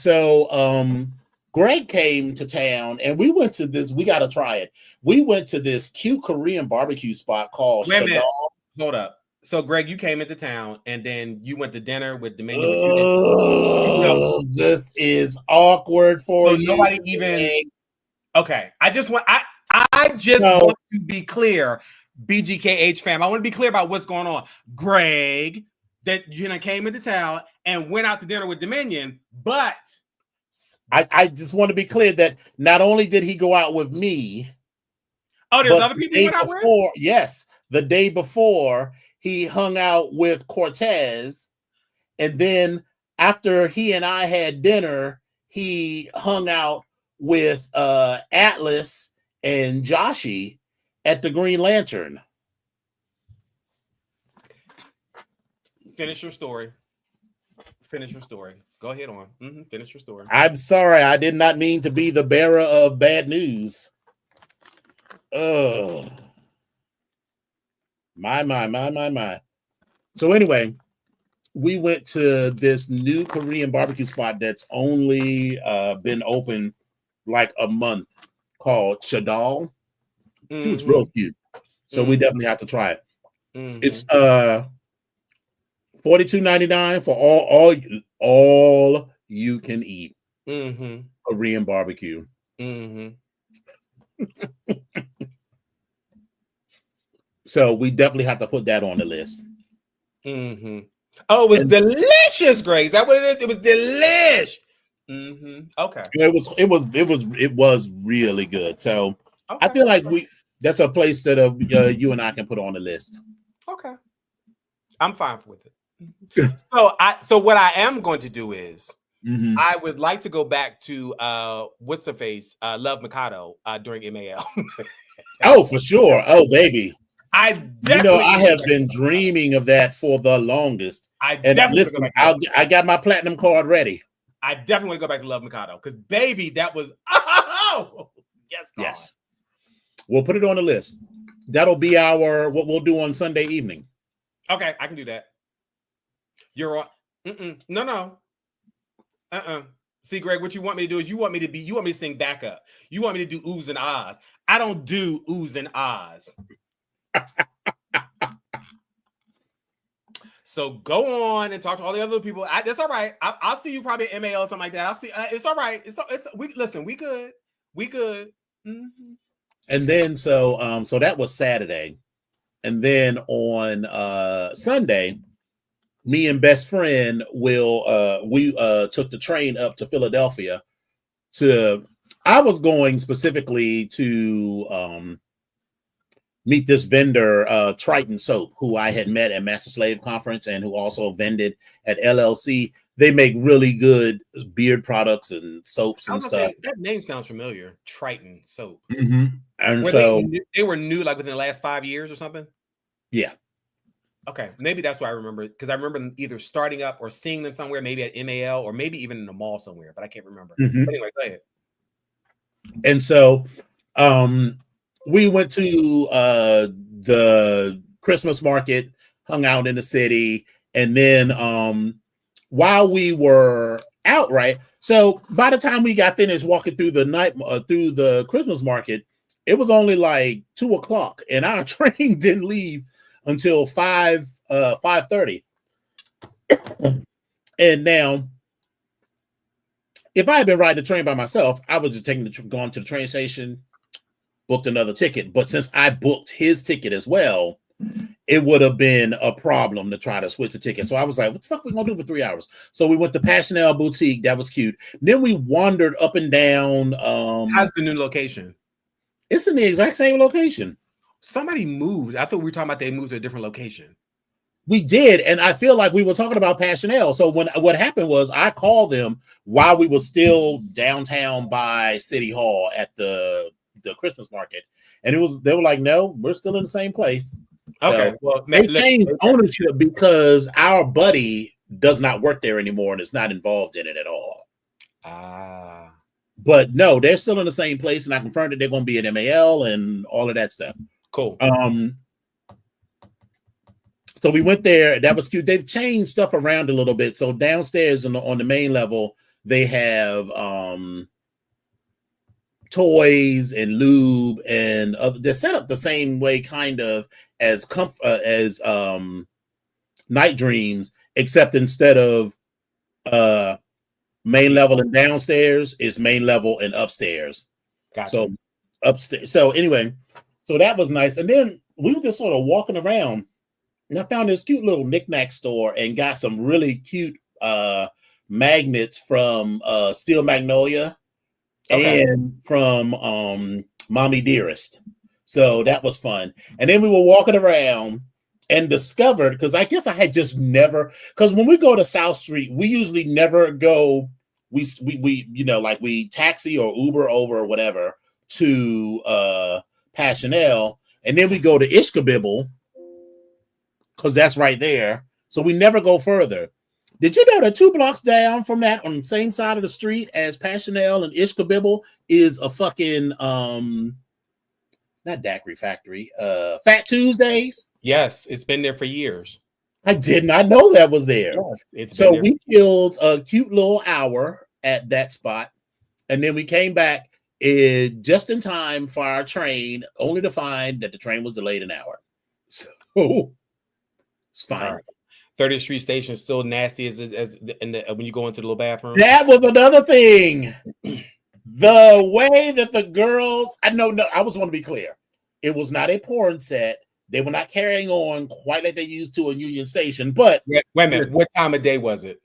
Greg came to town, and we went to this. We got to try it. We went to this cute Korean barbecue spot called
S12. Hold up. So, Greg, you came into town, and then you went to dinner with Dominion.
This is awkward for you.
Nobody even. Okay, I just want to be clear, BGKH fam. I want to be clear about what's going on. Greg, that came into town and went out to dinner with Dominion, but
I just want to be clear that not only did he go out with me.
Oh, there's other people went out with?
Yes, the day before he hung out with Cortez, and then after he and I had dinner, he hung out with Atlas and Joshi at the Green Lantern.
Finish your story. Go ahead on. Finish your story.
I'm sorry. I did not mean to be the bearer of bad news. Oh. My. So anyway, we went to this new Korean barbecue spot that's only been open like a month called Chadal. It's real cute. So we definitely have to try it. It's $42.99 for all you can eat Korean barbecue. So we definitely have to put that on the list.
Oh, it was delicious, Greg. Is that what it is? It was delish. Okay.
It was really good. So I feel like that's a place that you and I can put on the list.
Okay. I'm fine with it. So what I am going to do is I would like to go back to what's her face, Love Mikado during MAL.
Oh, for sure. Oh, baby.
I
have been dreaming of that for the longest. I got my platinum card ready.
I definitely want to go back to Love Mikado because, baby, that was yes.
We'll put it on the list. That'll be what we'll do on Sunday evening.
Okay, I can do that. You're on. No. See, Greg, what you want me to do is you want me to sing backup. You want me to do oohs and ahs. I don't do oohs and ahs. So go on and talk to all the other people. That's all right. I'll see you probably at MAL or something like that. I'll see. It's all right. We good.
And then so that was Saturday, and then on Sunday, me and best friend we took the train up to Philadelphia. I was going specifically to meet this vendor, Triton Soap, who I had met at Master Slave Conference and who also vended at LLC. They make really good beard products and soaps and stuff.
That name sounds familiar. Triton Soap.
And
they were new, like within the last 5 years or something.
Yeah.
Okay, maybe that's why I remember, because I remember them either starting up or seeing them somewhere, maybe at MAL or maybe even in the mall somewhere, but I can't remember. But anyway, go ahead.
And so we went to the Christmas market, hung out in the city, and then while we were out, right? So by the time we got finished walking through the Christmas market, it was only like 2:00, and our train didn't leave until 5:30. And now, if I had been riding the train by myself, I would just gone to the train station, booked another ticket. But since I booked his ticket as well, it would have been a problem to try to switch the ticket. So I was like, what the fuck are we gonna do for 3 hours? So we went to Passionelle Boutique. That was cute. Then we wandered up and down.
How's the new location?
It's in the exact same location.
Somebody moved. I thought we were talking about they moved to a different location.
We did, and I feel like we were talking about Passionelle. So what happened was I called them while we were still downtown by City Hall at the Christmas market, and they were like, "No, we're still in the same place."
Okay,
So
well,
they changed ownership because our buddy does not work there anymore and is not involved in it at all. But no, they're still in the same place, and I confirmed that they're going to be at MAL and all of that stuff.
Cool.
So we went there. That was cute. They've changed stuff around a little bit. So downstairs on the main level, they have toys and lube and they're set up the same way, kind of as Night Dreams, except instead of main level and downstairs, it's main level and upstairs.
Gotcha.
So upstairs. So anyway, so that was nice. And then we were just sort of walking around. And I found this cute little knickknack store and got some really cute magnets from Steel Magnolia and from Mommy Dearest. So that was fun. And then we were walking around and discovered, because I guess I had just never, because when we go to South Street, we usually never go, we we taxi or Uber over or whatever to Passionelle, and then we go to Ishkabibble, because that's right there. So we never go further. Did you know that 2 blocks down from that, on the same side of the street as Passionelle and Ishkabibble, is a fucking not daiquiri factory, Fat Tuesdays?
Yes, it's been there for years.
I did not know that was there.
Yes,
so we killed a cute little hour at that spot, and then we came back just in time for our train, only to find that the train was delayed an hour. So it's fine.
Right. 30th Street Station is still nasty as when you go into the little bathroom.
That was another thing. The way that the girls, I just want to be clear. It was not a porn set. They were not carrying on quite like they used to in Union Station. But
wait a minute, what time of day was it?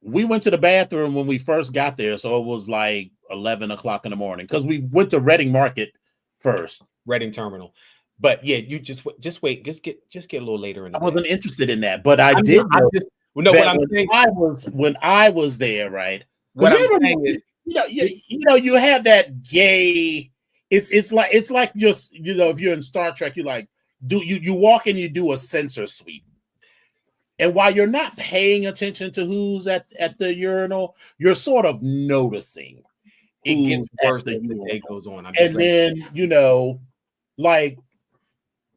We went to the bathroom when we first got there, so it was like 11 o'clock in the morning, because we went to Reading Market first.
Reading Terminal. But yeah, you just wait, just get a little later in the
day. I wasn't interested in that, but I did. When I was there, right?
What I'm saying is,
you have that gay. It's like just if you're in Star Trek, you walk in, you do a sensor sweep, and while you're not paying attention to who's at the urinal, you're sort of noticing.
It gets worse as the day goes on.
And then like.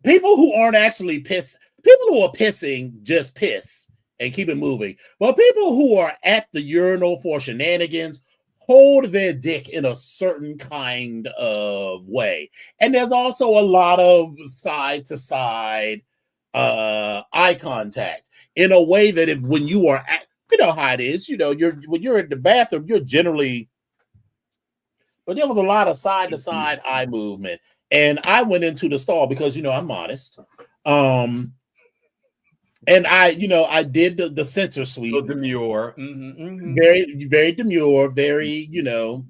People who aren't actually people who are pissing just piss and keep it moving. But people who are at the urinal for shenanigans hold their dick in a certain kind of way. And there's also a lot of side-to-side eye contact in a way that when you are at, how it is, when you're in the bathroom, you're generally, but there was a lot of side-to-side eye movement. And I went into the stall because, I'm modest. And I did the sensor sweep.
So demure.
Very, very demure. Very,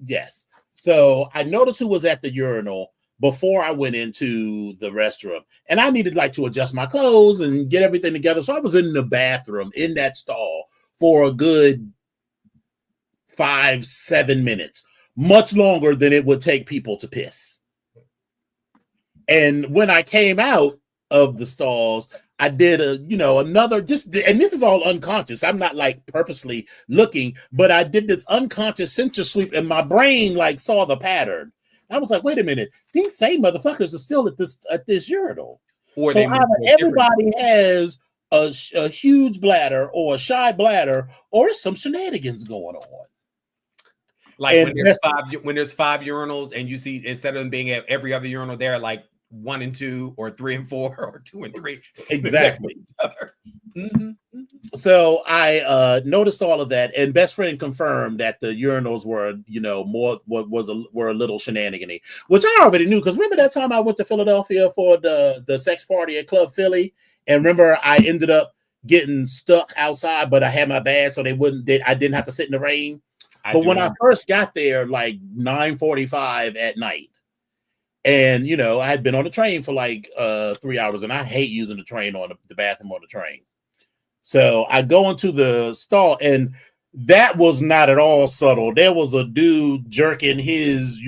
yes. So I noticed who was at the urinal before I went into the restroom. And I needed to adjust my clothes and get everything together. So I was in the bathroom in that stall for a good 5-7 minutes. Much longer than it would take people to piss. And when I came out of the stalls, I did another, and this is all unconscious. I'm not purposely looking, but I did this unconscious sensor sweep, and my brain saw the pattern. I was like, wait a minute, these same motherfuckers are still at this urinal.
Or
so either everybody has a huge bladder or a shy bladder, or there's some shenanigans going on.
When there's 5 urinals, and you see, instead of them being at every other urinal, they're 1 and 2 or 3 and 4 or 2 and 3.
Exactly. So I noticed all of that, and best friend confirmed that the urinals were, were a little shenanigan-y, which I already knew, because remember that time I went to Philadelphia for the sex party at Club Philly, and remember I ended up getting stuck outside, but I had my bag, so I didn't have to sit in the rain. But when I first got there, 9:45 at night, And you know, I had been on the train for like 3 hours, and I hate using the train on the bathroom on the train. So I go into the stall, and that was not at all subtle. There was a dude jerking his,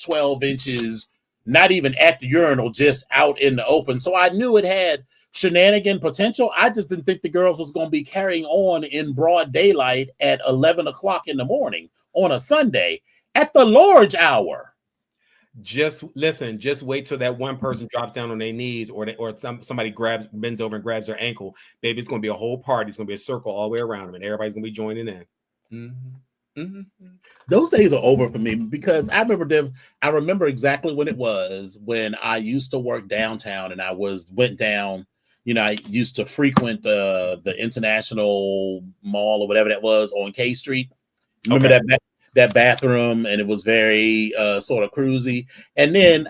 12 inches, not even at the urinal, just out in the open. So I knew it had shenanigan potential. I just didn't think the girls was going to be carrying on in broad daylight at 11 o'clock in the morning on a Sunday at the Lord's hour.
Just listen. Just wait till that one person drops down on their knees, or somebody bends over and grabs their ankle. Baby, it's going to be a whole party. It's going to be a circle all the way around them, and everybody's going to be joining in. Mm-hmm. Mm-hmm.
Those days are over for me because I remember exactly when it was when I used to work downtown, and I went down. I used to frequent the International Mall or whatever that was on K Street. Remember that bathroom, and it was very sort of cruisy. And then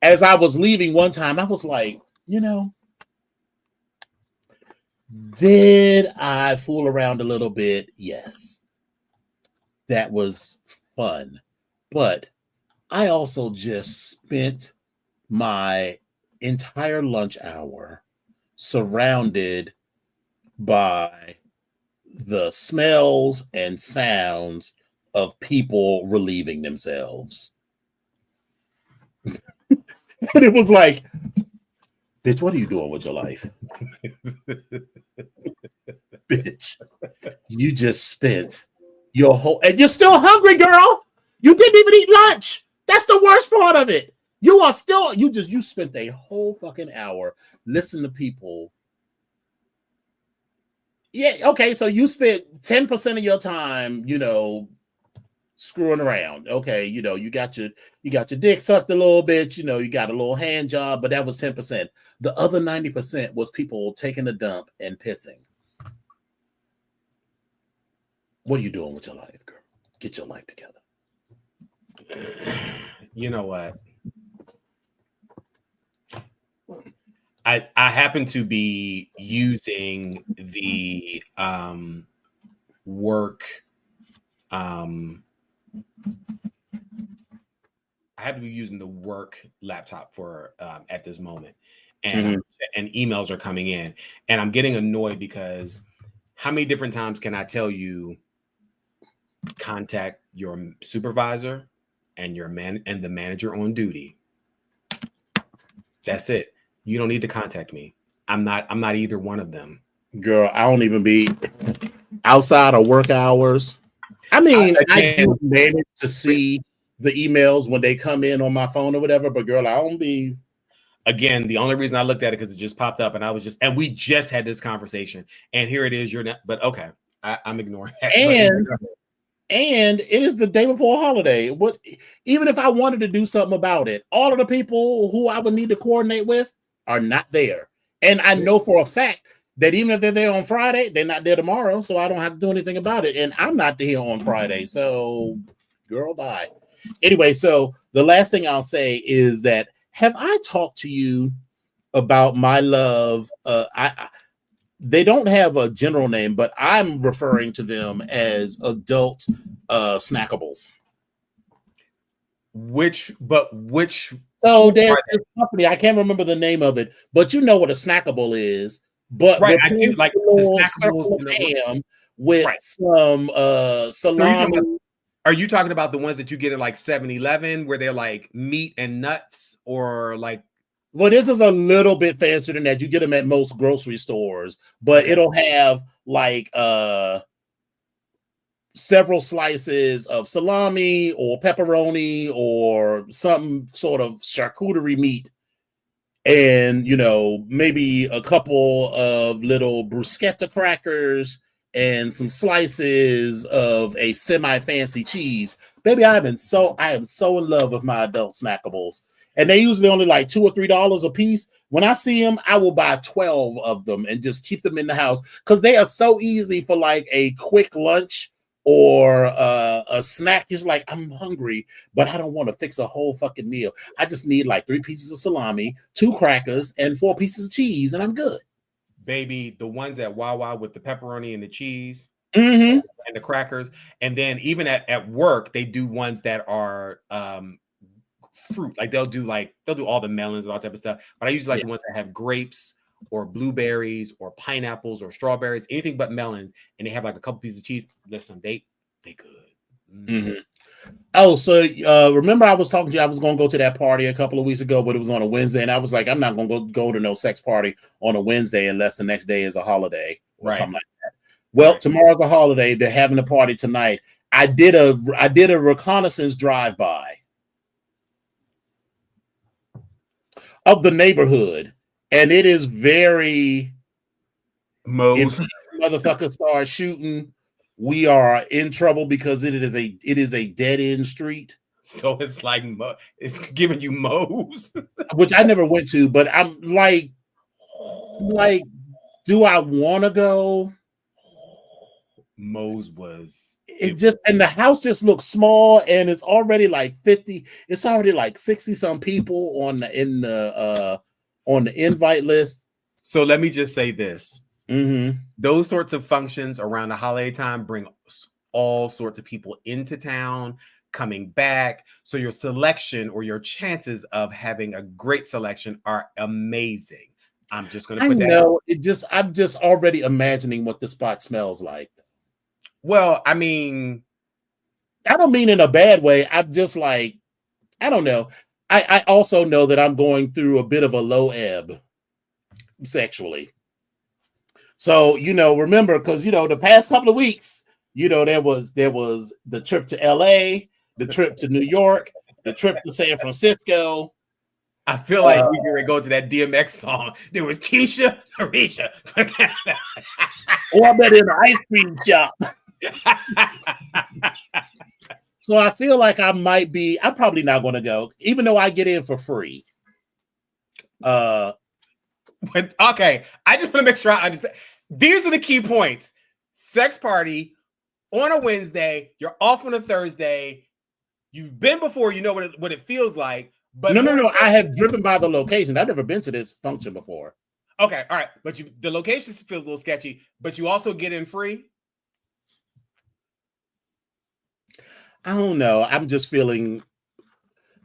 as I was leaving one time, I was like, did I fool around a little bit? Yes. That was fun. But I also just spent my entire lunch hour surrounded by the smells and sounds of people relieving themselves. And it was like, bitch, what are you doing with your life? Bitch, you just spent your whole, and you're still hungry, girl. You didn't even eat lunch. That's the worst part of it. You are still, you spent a whole fucking hour listening to people. Yeah, okay, so you spent 10% of your time, screwing around. Okay, you got your dick sucked a little bit, you got a little hand job, but that was 10%. The other 90% was people taking a dump and pissing. What are you doing with your life, girl? Get your life together.
You know what? I happen to be using the work. I have to be using the work laptop for at this moment, and emails are coming in, and I'm getting annoyed because how many different times can I tell you contact your supervisor and the manager on duty? That's it. You don't need to contact me. I'm not either one of them.
Girl, I don't even be outside of work hours. I mean, I do manage to see the emails when they come in on my phone or whatever, but girl, I don't be.
Again, the only reason I looked at it because it just popped up, and we just had this conversation, and here it is. You're not, but okay, I'm ignoring that.
And it is the day before a holiday. Even if I wanted to do something about it, all of the people who I would need to coordinate with are not there. And I know for a fact that even if they're there on Friday, they're not there tomorrow, so I don't have to do anything about it. And I'm not here on Friday, so girl, bye. Anyway, so the last thing I'll say is that have I talked to you about my love? They don't have a general name, but I'm referring to them as adult snackables.
Which?
So there's this company, I can't remember the name of it, but you know what a snackable is. But
right, I do like the snackables
ham with some salami.
So are you talking about the ones that you get at like 7-Eleven where they're like meat and nuts, or like?
Well, this is a little bit fancier than that. You get them at most grocery stores, but it'll have like several slices of salami or pepperoni or some sort of charcuterie meat, and maybe a couple of little bruschetta crackers and some slices of a semi-fancy cheese. Baby, I am so in love with my adult snackables. And they usually only like $2 or $3 a piece. When I see them, I will buy 12 of them and just keep them in the house because they are so easy for like a quick lunch or a snack. It's like, I'm hungry, but I don't want to fix a whole fucking meal. I just need like 3 pieces of salami, 2 crackers, and 4 pieces of cheese, and I'm good.
Baby, the ones at Wawa with the pepperoni and the cheese
and
the crackers. And then even at work, they do ones that are fruit. Like they'll do all the melons and all type of stuff. But I usually like the ones that have grapes or blueberries or pineapples or strawberries, anything but melons, and they have like a couple pieces of cheese. Listen, they good.
Mm-hmm. Oh, so remember I was talking to you, I was going to go to that party a couple of weeks ago, but it was on a Wednesday, and I was like, I'm not going to go to no sex party on a Wednesday unless the next day is a holiday or something like that. Well, tomorrow's a holiday. They're having a party tonight. I did a reconnaissance drive-by of the neighborhood, and it is very
Mo's.
If motherfuckers start shooting, we are in trouble because it is a dead end street.
So it's like it's giving you Mo's,
which I never went to, but I'm like, do I want to go?
Mo's was
and the house just looks small, and it's already like 50. It's already like 60 some people on the invite list.
So let me just say this.
Mm-hmm.
Those sorts of functions around the holiday time bring all sorts of people into town, coming back. So your selection or your chances of having a great selection are amazing. I'm just going to put that.
I know. I'm just already imagining what the spot smells like.
Well, I mean,
I don't mean in a bad way. I'm just like, I don't know. I also know that I'm going through a bit of a low ebb sexually. So, remember, because, the past couple of weeks, there was the trip to LA, the trip to New York, the trip to San Francisco.
I feel like we can go to that DMX song. There was Keisha, Arisha.
Oh, I bet in an ice cream shop. So I feel like I'm probably not going to go, even though I get in for free.
Okay, I just want to make sure I understand. These are the key points. Sex party on a Wednesday. You're off on a Thursday. You've been before. You know what it feels like. But
no. I have driven by the location. I've never been to this function before.
Okay, all right. But the location feels a little sketchy. But you also get in free.
I don't know. I'm just feeling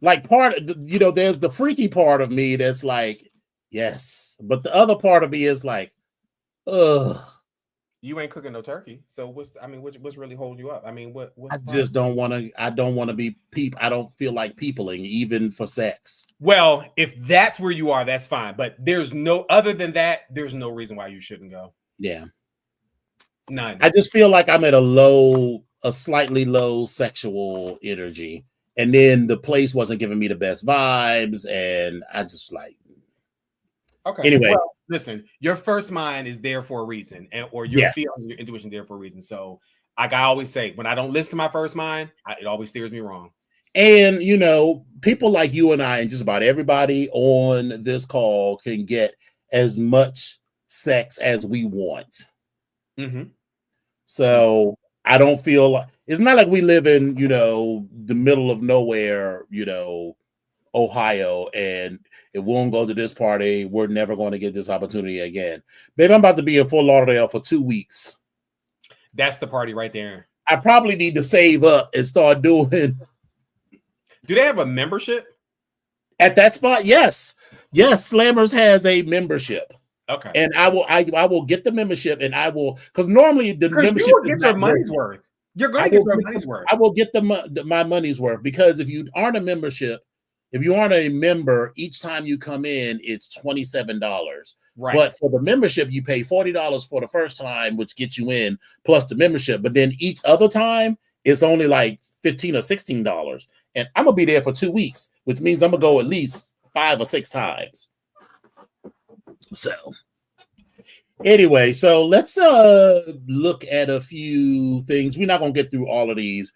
like there's the freaky part of me that's like, yes. But the other part of me is like, ugh.
You ain't cooking no turkey. So what's really holding you up? I mean,
I just don't want to. I don't want to be I don't feel like peopling, even for sex.
Well, if that's where you are, that's fine. But other than that, there's no reason why you shouldn't go.
Yeah.
None.
I just feel like I'm at a slightly low sexual energy. And then the place wasn't giving me the best vibes. And I just like,
okay.
Anyway.
Well, listen, your first mind is there for a reason, or your feelings, your intuition there for a reason. So like I always say, when I don't listen to my first mind, it always steers me wrong.
And, people like you and I and just about everybody on this call can get as much sex as we want.
Mm-hmm.
So I don't feel like it's not like we live in, the middle of nowhere, Ohio, and if we won't go to this party, we're never going to get this opportunity again. Baby, I'm about to be in Fort Lauderdale for 2 weeks.
That's the party right there.
I probably need to save up and start doing.
Do they have a membership?
At that spot? Yes. Yes, Slammers has a membership.
Okay.
And I will get the membership, and I will, because normally the membership
you will get your money's worth. You're going to get your money's worth.
I will get my money's worth, because if you aren't a member, each time you come in, it's $27. Right. But for the membership, you pay $40 for the first time, which gets you in, plus the membership. But then each other time, it's only like $15 or $16. And I'm going to be there for 2 weeks, which means I'm going to go at least 5 or 6 times. So anyway, so let's look at a few things. We're not going to get through all of these.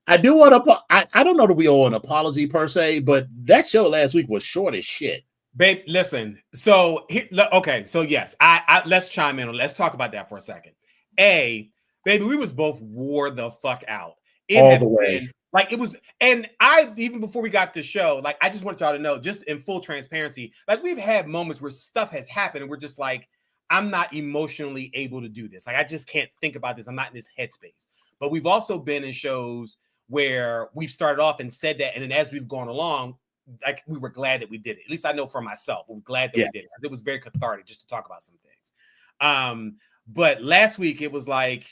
I do want to. I don't know that we owe an apology per se, but that show last week was short as shit.
Babe, listen. So okay, so yes, I let's chime in. Let's talk about that for a second. Baby, we was both wore the fuck out.
All the way.
Like it was, and even before we got to the show, like I just want y'all to know, just in full transparency, like we've had moments where stuff has happened and we're just like, I'm not emotionally able to do this. Like I just can't think about this. I'm not in this headspace. But we've also been in shows where we've started off and said that, and then as we've gone along, like we were glad that we did it. At least I know for myself, we're glad that we did it. It was very cathartic just to talk about some things. But last week it was like,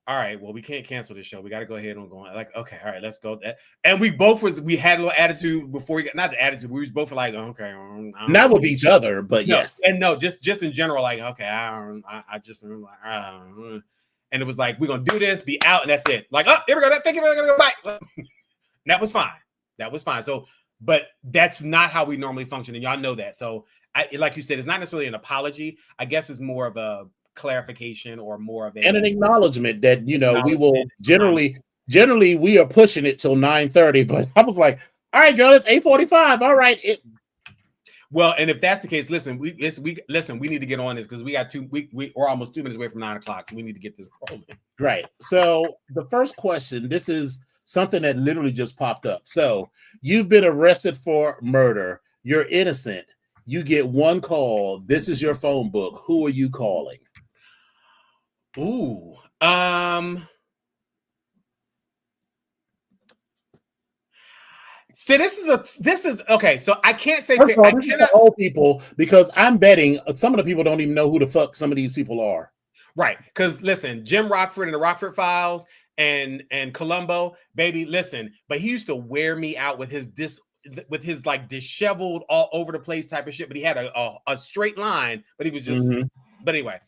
all right, well, we can't cancel this show. We got to go ahead and go on. Like, okay, all right, let's go. And we had a little attitude before we got, not the attitude. We both were like, okay,
not with each other, but yes,
and no, just in general, like, okay, I just and it was like, we're gonna do this, be out, and that's it. Like, oh, here we go. Thank you, we're gonna go back. That was fine. That was fine. So, but that's not how we normally function, and y'all know that. So, like you said, it's not necessarily an apology. I guess it's more of a clarification or more of
an acknowledgement that, you know, we will generally we are pushing it till 9:30, but I was like, all right, girl, it's 8:45. All right.
Well, and if that's the case, listen, we need to get on this because we got we're almost 2 minutes away from 9 o'clock, so we need to get this rolling.
Right. So the first question, this is something that literally just popped up. So you've been arrested for murder. You're innocent. You get one call. This is your phone book. Who are you calling?
Ooh. So this is okay. So I can't say
old people, because I'm betting some of the people don't even know who the fuck some of these people are.
Right. Because listen, Jim Rockford and the Rockford Files and Columbo, baby, listen, but he used to wear me out with his like disheveled all over the place type of shit. But he had a straight line, but he was just but anyway.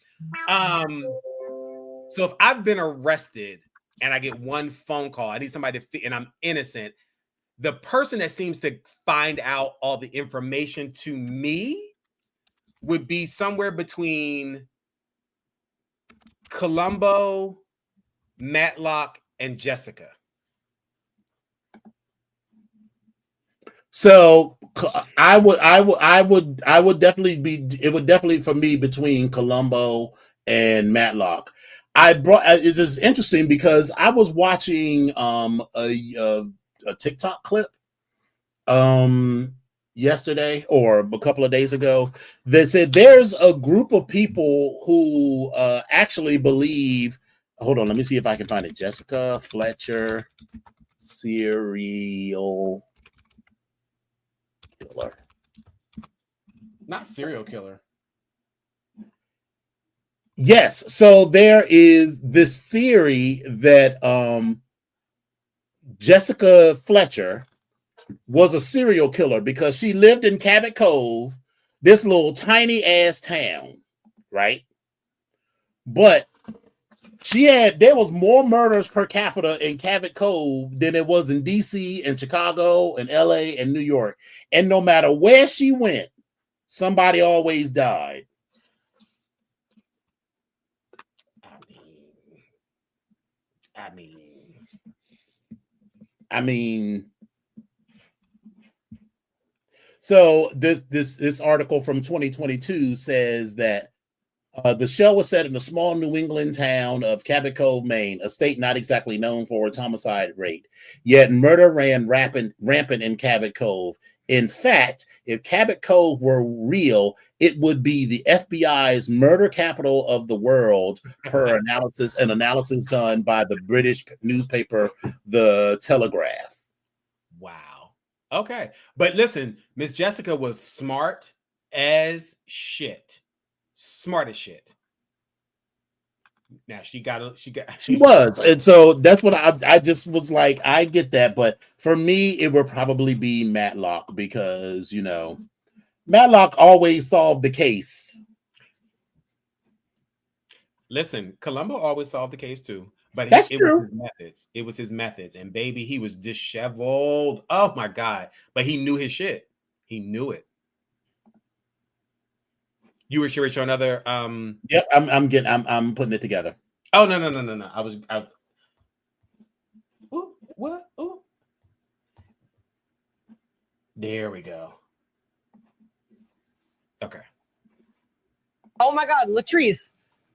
So if I've been arrested and I get one phone call, I need somebody to and I'm innocent. The person that seems to find out all the information to me would be somewhere between Columbo, Matlock, and Jessica.
So I would definitely be. It would definitely for me between Columbo and Matlock. It's just interesting because I was watching a TikTok clip yesterday or a couple of days ago that said there's a group of people who actually believe. Hold on, let me see if I can find it. Jessica Fletcher, serial killer.
Not serial killer.
Yes. So there is this theory that Jessica Fletcher was a serial killer because she lived in Cabot Cove, this little tiny ass town, right? But there was more murders per capita in Cabot Cove than it was in DC and Chicago and LA and New York. And no matter where she went, somebody always died. I mean, so this article from 2022 says that the show was set in a small New England town of Cabot Cove, Maine, a state not exactly known for its homicide rate. Yet murder ran rampant in Cabot Cove. In fact, if Cabot Cove were real, it would be the FBI's murder capital of the world, per analysis done by the British newspaper, The Telegraph.
Wow. Okay. But listen, Miss Jessica was smart as shit. Smart as shit. Now she was. And so that's what I just was like, I get that. But for me, it would probably be Matlock because, you know, Matlock always solved the case. Listen, Columbo always solved the case too. But
it
was his methods. It was his methods. And baby, he was disheveled. Oh my God. But he knew his shit. He knew it. You were sure to another
Yep, I'm putting it together.
Oh no. What? Ooh. There we go. Okay.
Oh my God, Latrice.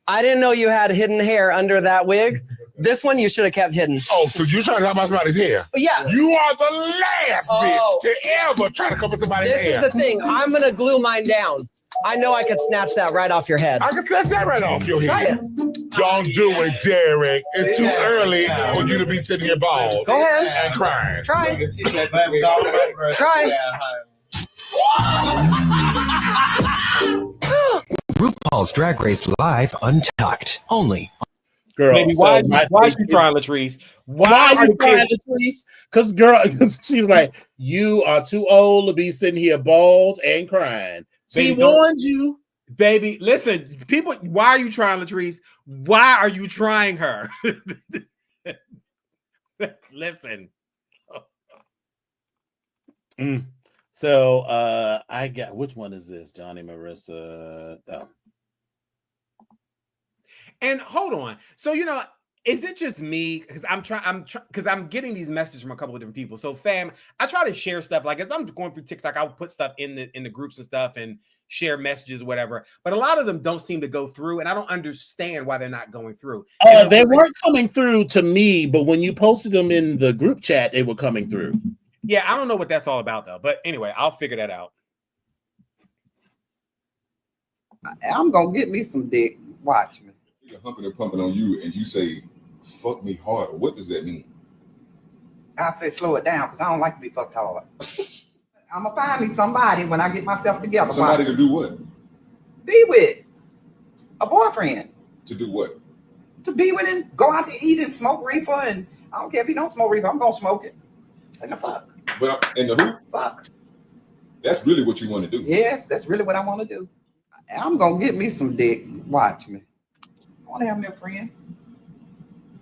I didn't know you had hidden hair under that wig. This one you should have kept hidden.
Oh, so you're trying to talk about somebody's hair?
Yeah.
You are the last bitch to ever try to cover somebody's hair.
This is the thing. I'm going to glue mine down. I know I could snatch that right off your head.
I can snatch that right off your head. Don't do it, Derek. It's too early for you to be sitting here bald.
Go ahead.
And crying.
Try. Try.
RuPaul's Drag Race Live Untucked. Only.
Girl,
Baby, why you trying, Latrice?
Why are you trying, Latrice? Because girl, she was like, you are too old to be sitting here bald and crying. She warned you.
Baby, listen, people, why are you trying, Latrice? Why are you trying her? Listen.
So I got, which one is this? Johnny, Marissa. Oh.
And hold on. So, is it just me? Because I'm getting these messages from a couple of different people. So, fam, I try to share stuff. Like as I'm going through TikTok, I'll put stuff in the groups and stuff and share messages, whatever. But a lot of them don't seem to go through, and I don't understand why they're not going through.
They weren't coming through to me, but when you posted them in the group chat, they were coming through.
Yeah, I don't know what that's all about though. But anyway, I'll figure that out.
I'm gonna get me some dick. Watch me.
You're humping and pumping on you, and you say, "Fuck me hard." What does that mean?
I say slow it down because I don't like to be fucked hard. I'm gonna find me somebody when I get myself together.
Somebody to do what?
Be with a boyfriend.
To do what?
To be with and go out to eat and smoke reefer, and I don't care if you don't smoke reefer. I'm gonna smoke it. And the fuck.
But in the who?
Fuck.
That's really what you want to do. Yes,
that's really what I want to do. I'm gonna get me some dick. Watch me. I want to have me a friend.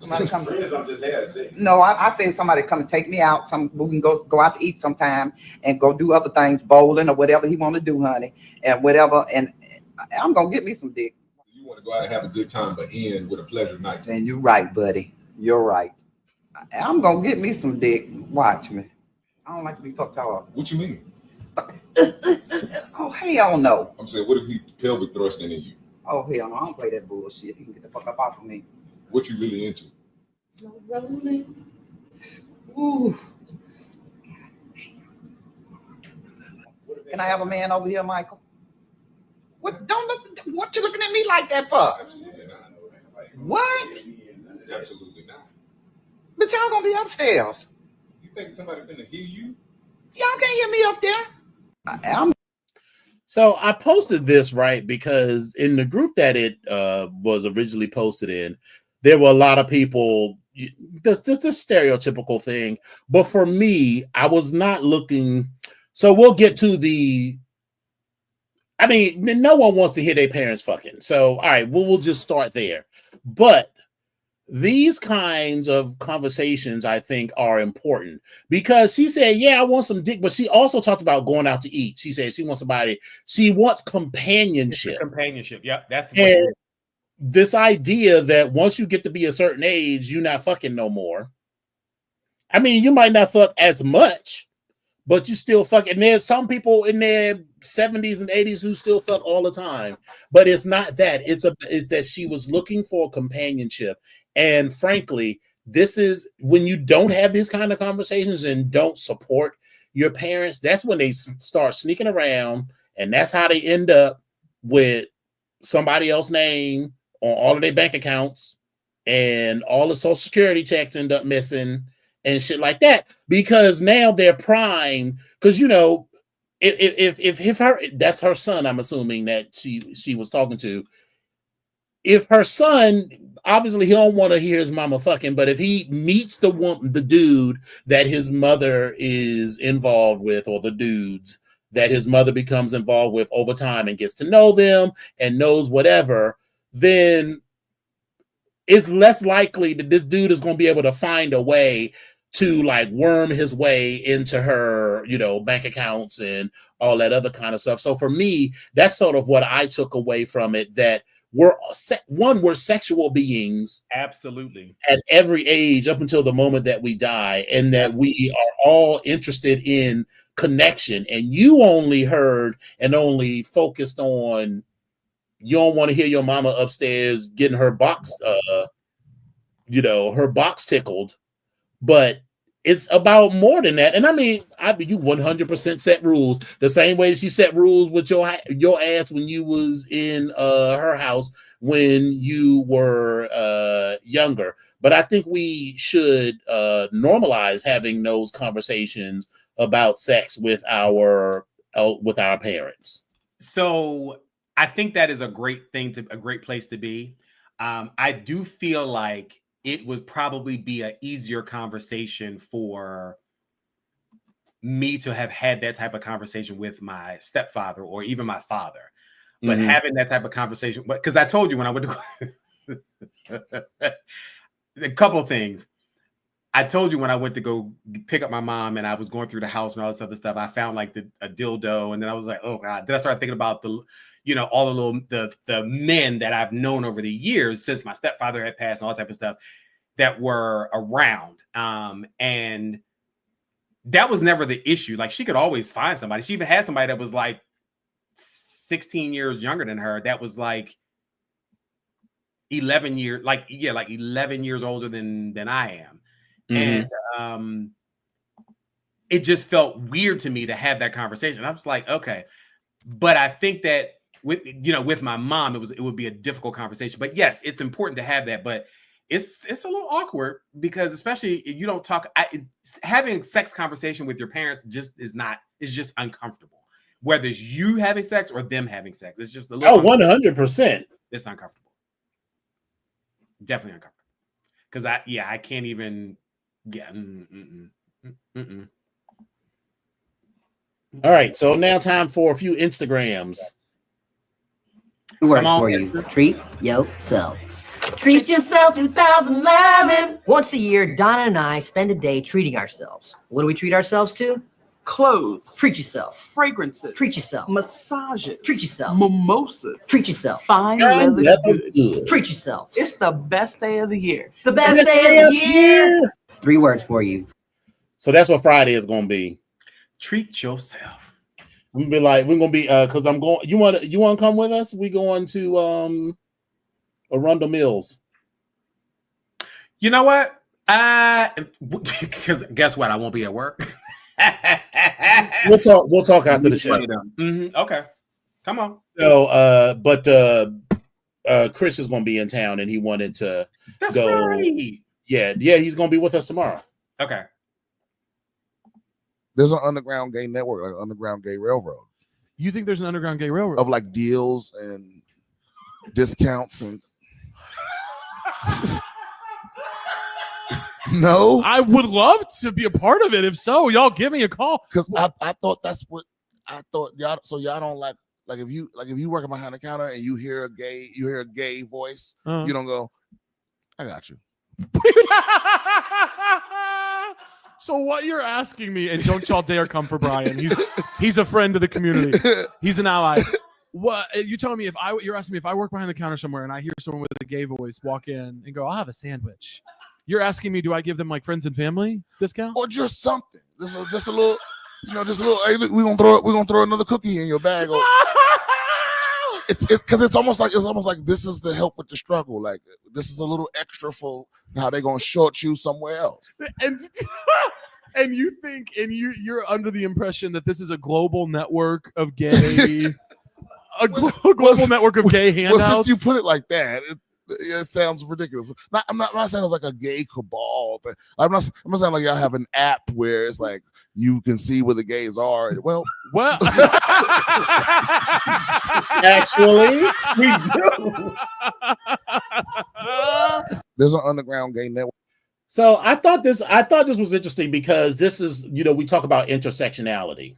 Somebody come.
I'm just there.
No, I said somebody come and take me out. We can go out to eat sometime and go do other things, bowling or whatever he want to do, honey, and whatever. And I'm gonna get me some dick.
You want to go out and have a good time, but end with a pleasure night.
And you're right, buddy. You're right. I'm gonna get me some dick. Watch me. I don't like to be fucked hard.
What you mean?
Oh hell no.
I'm saying, what if he pelvic thrusting in you?
Oh hell no, I don't play that bullshit. You can get the fuck up off of me.
What you really into?
Slow rolling. Ooh. Can I have a man over here, Michael? What? Don't look. What you looking at me like that for?
Absolutely not.
What?
Absolutely not.
But y'all gonna be upstairs.
You think somebody gonna hear you?
Y'all can't hear me up there.
So I posted this, right, because in the group that it was originally posted in, there were a lot of people, this stereotypical thing. But for me, I was not looking. So we'll get to no one wants to hear their parents fucking. So, all right, we'll just start there. But these kinds of conversations, I think, are important because she said, yeah, I want some dick, but she also talked about going out to eat. She said she wants companionship.
Companionship. Yep. That's
and this idea that once you get to be a certain age, you're not fucking no more. I mean, you might not fuck as much, but you still fuck. And there's some people in their 70s and 80s who still fuck all the time. But it's not that. It's that she was looking for companionship. And frankly, this is when you don't have these kind of conversations and don't support your parents, that's when they start sneaking around. And that's how they end up with somebody else's name on all of their bank accounts, and all the social security checks end up missing and shit like that, because now they're primed. Because, if her, that's her son, I'm assuming that she was talking to. If her son, obviously he don't want to hear his mama fucking, but if he meets the dude that his mother is involved with, or the dudes that his mother becomes involved with over time and gets to know them and knows whatever, then it's less likely that this dude is going to be able to find a way to like worm his way into her, bank accounts and all that other kind of stuff. So for me, that's sort of what I took away from it, that we're sexual beings,
absolutely,
at every age up until the moment that we die, and that we are all interested in connection. And you only heard and only focused on, you don't want to hear your mama upstairs getting her box, her box tickled, but it's about more than that. And I mean, you 100% set rules the same way she set rules with your ass when you was in her house when you were younger. But I think we should normalize having those conversations about sex with our parents.
So I think that is a great place to be. I do feel like it would probably be an easier conversation for me to have had that type of conversation with my stepfather or even my father. But having that type of conversation, because I told you when I went to a couple of things. I told you when I went to go pick up my mom and I was going through the house and all this other stuff, I found like a dildo, and then I was like, oh God. Then I started thinking about the all the men that I've known over the years since my stepfather had passed and all that type of stuff that were around. And that was never the issue. Like, she could always find somebody. She even had somebody that was like 16 years younger than her. That was like 11 years older than I am. And it just felt weird to me to have that conversation. I was like, okay. But I think that with my mom, it would be a difficult conversation. But yes, it's important to have that. But it's a little awkward because, especially if you don't talk, having sex conversation with your parents is just uncomfortable. Whether it's you having sex or them having sex, it's just a little
100%.
It's uncomfortable. Definitely uncomfortable. Because I can't even. Yeah.
All right, so now time for a few Instagrams.
Who works for you? Treat yourself. Treat yourself 2011. Once a year, Donna and I spend a day treating ourselves. What do we treat ourselves to?
Clothes.
Treat yourself.
Fragrances.
Treat yourself.
Massages.
Treat yourself.
Mimosas.
Treat yourself.
Fine leather goods.
Treat yourself.
It's the best day of the year.
The best day of the year. 3 words for you.
So that's what Friday is going to be.
Treat yourself.
We're going to be because I'm going. You want to come with us? We going to Arundel Mills.
You know what? Because guess what? I won't be at work.
We'll talk after the show.
Okay, come on.
So, but Chris is going to be in town, and he wanted to go. Right. Yeah, he's going to be with us tomorrow.
Okay.
There's an underground gay network, like underground gay railroad.
You think there's an underground gay railroad
of like deals and discounts and. No,
I would love to be a part of it. If so, y'all give me a call.
Because I thought that's what I thought. Y'all, so y'all don't like if you working behind the counter and you hear a gay voice, you don't go, I got you.
So what you're asking me, and don't y'all dare come for Brian. He's a friend of the community. He's an ally. What you telling me you're asking me if I work behind the counter somewhere and I hear someone with a gay voice walk in and go, I'll have a sandwich. You're asking me, do I give them like friends and family discount?
Or just something. Just a little, just a little, hey, we're gonna throw another cookie in your bag. Or, it's because it's almost like this is to help with the struggle. Like this is a little extra for how they're gonna short you somewhere else.
And you think, and you're under the impression that this is a global network of gay, global network of gay handouts.
Well, since you put it like that, it sounds ridiculous. I'm not saying it's like a gay cabal, but I'm not saying like y'all have an app where it's like you can see where the gays are. Well,
actually, we do.
There's an underground gay network.
So I thought this was interesting because this is, we talk about intersectionality.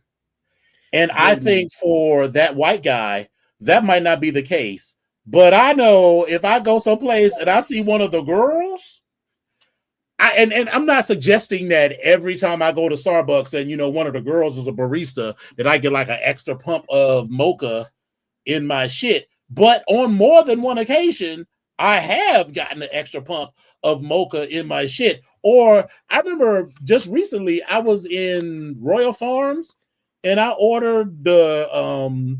And I think for that white guy, that might not be the case. But I know if I go someplace and I see one of the girls, and I'm not suggesting that every time I go to Starbucks and, one of the girls is a barista, that I get like an extra pump of mocha in my shit. But on more than one occasion, I have gotten an extra pump of mocha in my shit. Or I remember just recently I was in Royal Farms and I ordered the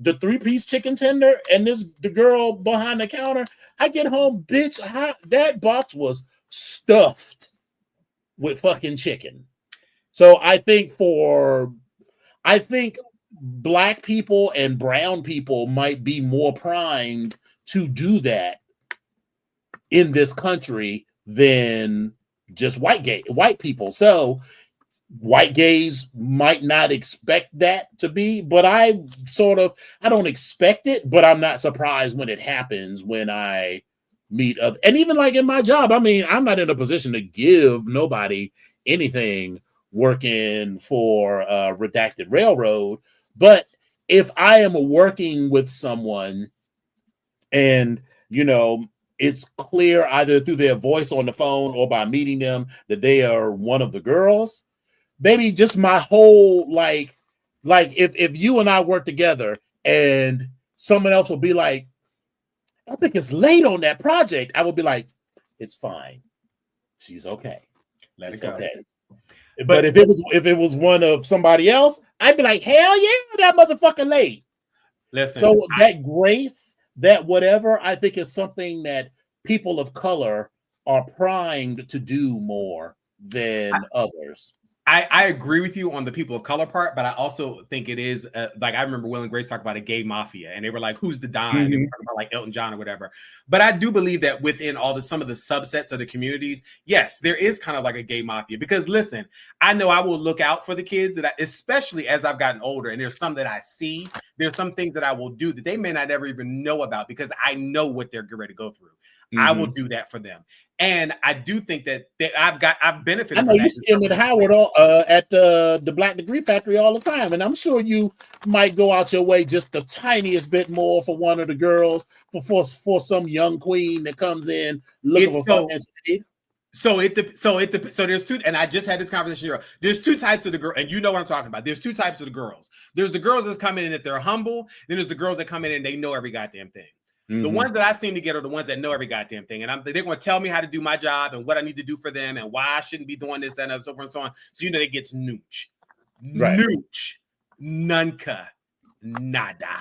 3-piece chicken tender, and the girl behind the counter, I get home, bitch, that box was stuffed with fucking chicken. So I think black people and brown people might be more primed to do that in this country than just white people. So white gays might not expect that to be, but I don't expect it, but I'm not surprised when it happens when I meet other, and even like in my job, I mean, I'm not in a position to give nobody anything working for Redacted Railroad, but if I am working with someone and, you know, it's clear either through their voice on the phone or by meeting them that they are one of the girls, baby, just my whole like if you and I work together and someone else will be like, I think it's late on that project, I will be like, it's fine. She's okay.
Let
it's
it go.
Okay. But if it was one of somebody else, I'd be like, hell yeah, that motherfucker late.
Listen,
so that grace, that whatever, I think is something that people of color are primed to do more than others.
I agree with you on the people of color part, but I also think it is like I remember Will and Grace talk about a gay mafia, and they were like, "Who's the Don?" Mm-hmm. They were talking about like Elton John or whatever. But I do believe that within some of the subsets of the communities, yes, there is kind of like a gay mafia. Because listen, I know I will look out for the kids that, especially as I've gotten older, and there's some that I see. There's some things that I will do that they may not ever even know about because I know what they're ready to go through. Mm-hmm. I will do that for them. And I do think that I've benefited.
I know you see him at Howard at the Black Degree Factory all the time, and I'm sure you might go out your way just the tiniest bit more for one of the girls, for some young queen that comes in looking for financial aid.
So there's two, and I just had this conversation here. There's two types of the girl, and you know what I'm talking about. There's two types of the girls. There's the girls that's coming in that they're humble. Then there's the girls that come in and they know every goddamn thing. Mm-hmm. The ones that I seem to get are the ones that know every goddamn thing. And they're going to tell me how to do my job and what I need to do for them and why I shouldn't be doing this, that, and so forth and so on. So, you know, it gets nooch. Right. Nooch. Nunca. Nada.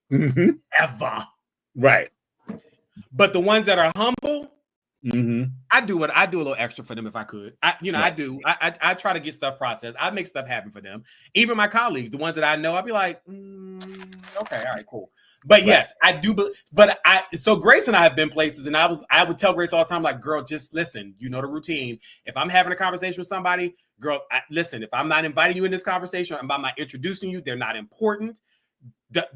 Mm-hmm.
Ever.
Right.
But the ones that are humble,
mm-hmm.
I do a little extra for them if I could. I do. I try to get stuff processed. I make stuff happen for them. Even my colleagues, the ones that I know, I'll be like, okay, all right, cool. But right. Yes, I do. So Grace and I have been places, and I would tell Grace all the time, like, girl, just listen. You know the routine. If I'm having a conversation with somebody, girl, listen. If I'm not inviting you in this conversation, I'm not introducing you. They're not important.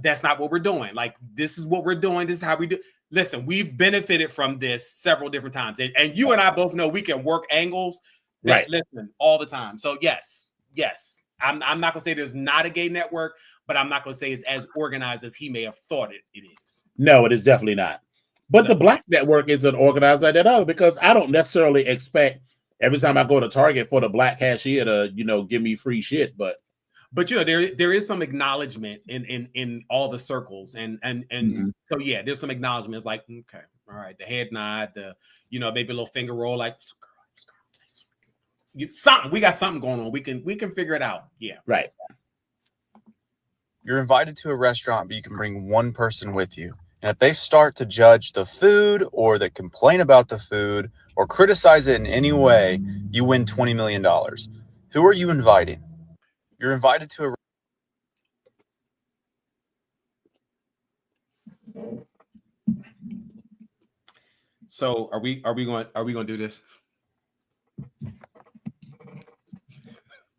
That's not what we're doing. Like, this is what we're doing. This is how we do. Listen, we've benefited from this several different times, and you and I both know we can work angles.
Right.
Listen, all the time. So yes. I'm not gonna say there's not a gay network, but I'm not going to say it's as organized as he may have thought it is.
No, it is definitely not. But the Black network isn't organized like that either, because I don't necessarily expect every time I go to Target for the Black cashier to, you know, give me free shit. But
you know, there is some acknowledgement in all the circles, and mm-hmm. So yeah, there's some acknowledgement like, okay, all right, the head nod, the, you know, maybe a little finger roll, like, something, we got something going on. We can figure it out. Yeah,
right.
You're invited to a restaurant, but you can bring one person with you. And if they start to judge the food or they complain about the food or criticize it in any way, you win $20 million. Who are you inviting? You're invited to a...
So are we going to do this?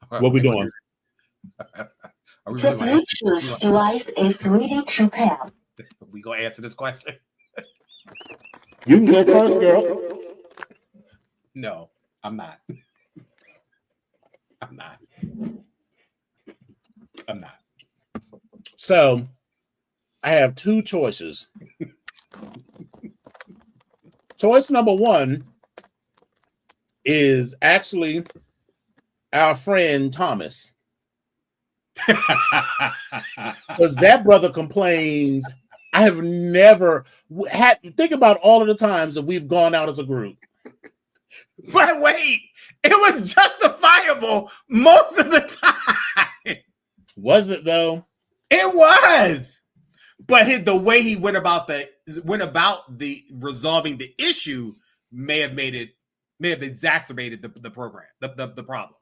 What are we doing?
Are we really
Bluetooth device is ready to pair.
We gonna answer this question?
You can go first, girl.
No, I'm not. I'm not.
So I have two choices. Choice number one is actually our friend Thomas. Because that brother complains. I have never had, think about all of the times that we've gone out as a group.
But wait, it was justifiable most of the time.
Was it though?
It was. But the way he went about the resolving the issue may have made it may have exacerbated the program, the problem.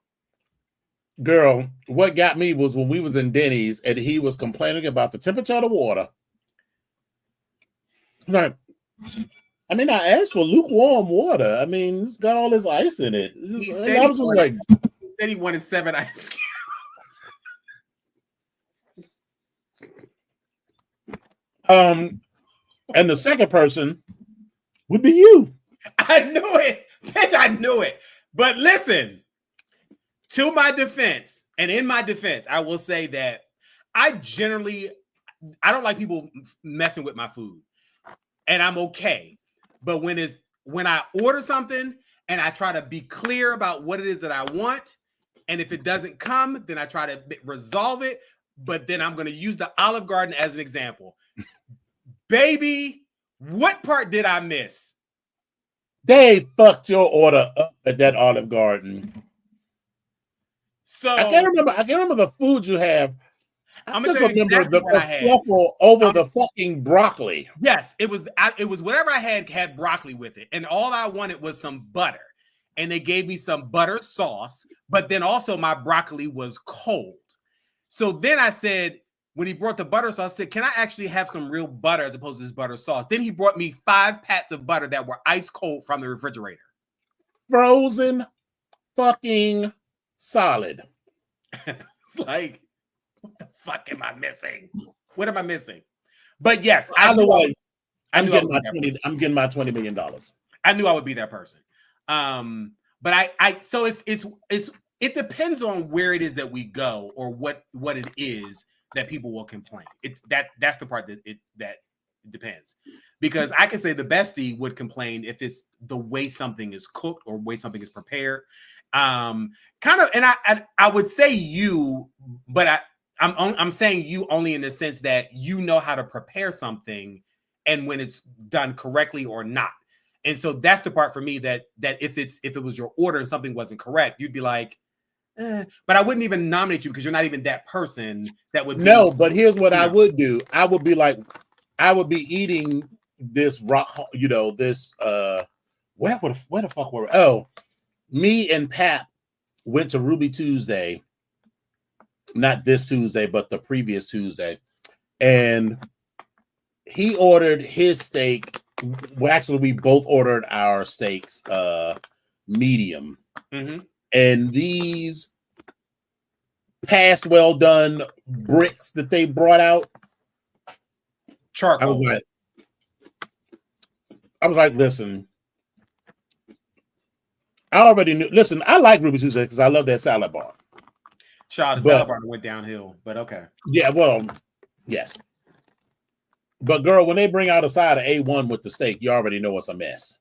Girl, what got me was when we was in Denny's and he was complaining about the temperature of the water. Like, I mean, I asked for lukewarm water. I mean, it's got all this ice in it.
He said he wanted 7 ice cubes.
And the second person would be you.
I knew it. Bitch, I knew it. But listen, to my defense, and in my defense, I will say that I don't like people messing with my food. And I'm okay. But when I order something and I try to be clear about what it is that I want, and if it doesn't come, then I try to resolve it. But then I'm going to use the Olive Garden as an example. Baby, what part did I miss?
They fucked your order up at that Olive Garden.
So
I can't remember the food you have.
I'm
just
gonna tell you
remember
exactly what I had.
Fluffle over the fucking broccoli.
Yes, it was whatever I had broccoli with it, and all I wanted was some butter, and they gave me some butter sauce. But then also my broccoli was cold, so then I said, when he brought the butter sauce, I said, "Can I actually have some real butter as opposed to this butter sauce?" Then he brought me 5 pats of butter that were ice cold from the refrigerator,
frozen, fucking solid.
It's like, what the fuck am I missing? What am I missing? But yes,
either way, I'm getting my $20 million.
I knew I would be that person. But so it depends on where it is that we go or what it is that people will complain. That's the part that depends. Because I can say the bestie would complain if it's the way something is cooked or way something is prepared. Kind of, and I would say you, but I'm saying you only in the sense that you know how to prepare something and when it's done correctly or not. And so that's the part for me that if it was your order and something wasn't correct, you'd be like, but I wouldn't even nominate you because you're not even that person that would.
No, but here's what I would do. I would be like, I would be eating this rock, this where the fuck were we? Oh, me and Pat went to Ruby Tuesday, not this Tuesday, but the previous Tuesday, and he ordered his steak. Well, actually, we both ordered our steaks medium.
Mm-hmm.
And these past well done bricks that they brought out,
charcoal.
I was like, listen, I already knew. Listen, I like Ruby Tuesday because I love that salad bar.
The salad bar went downhill, but okay.
Yeah, well, yes. But girl, when they bring out a side of A1 with the steak, you already know it's a mess.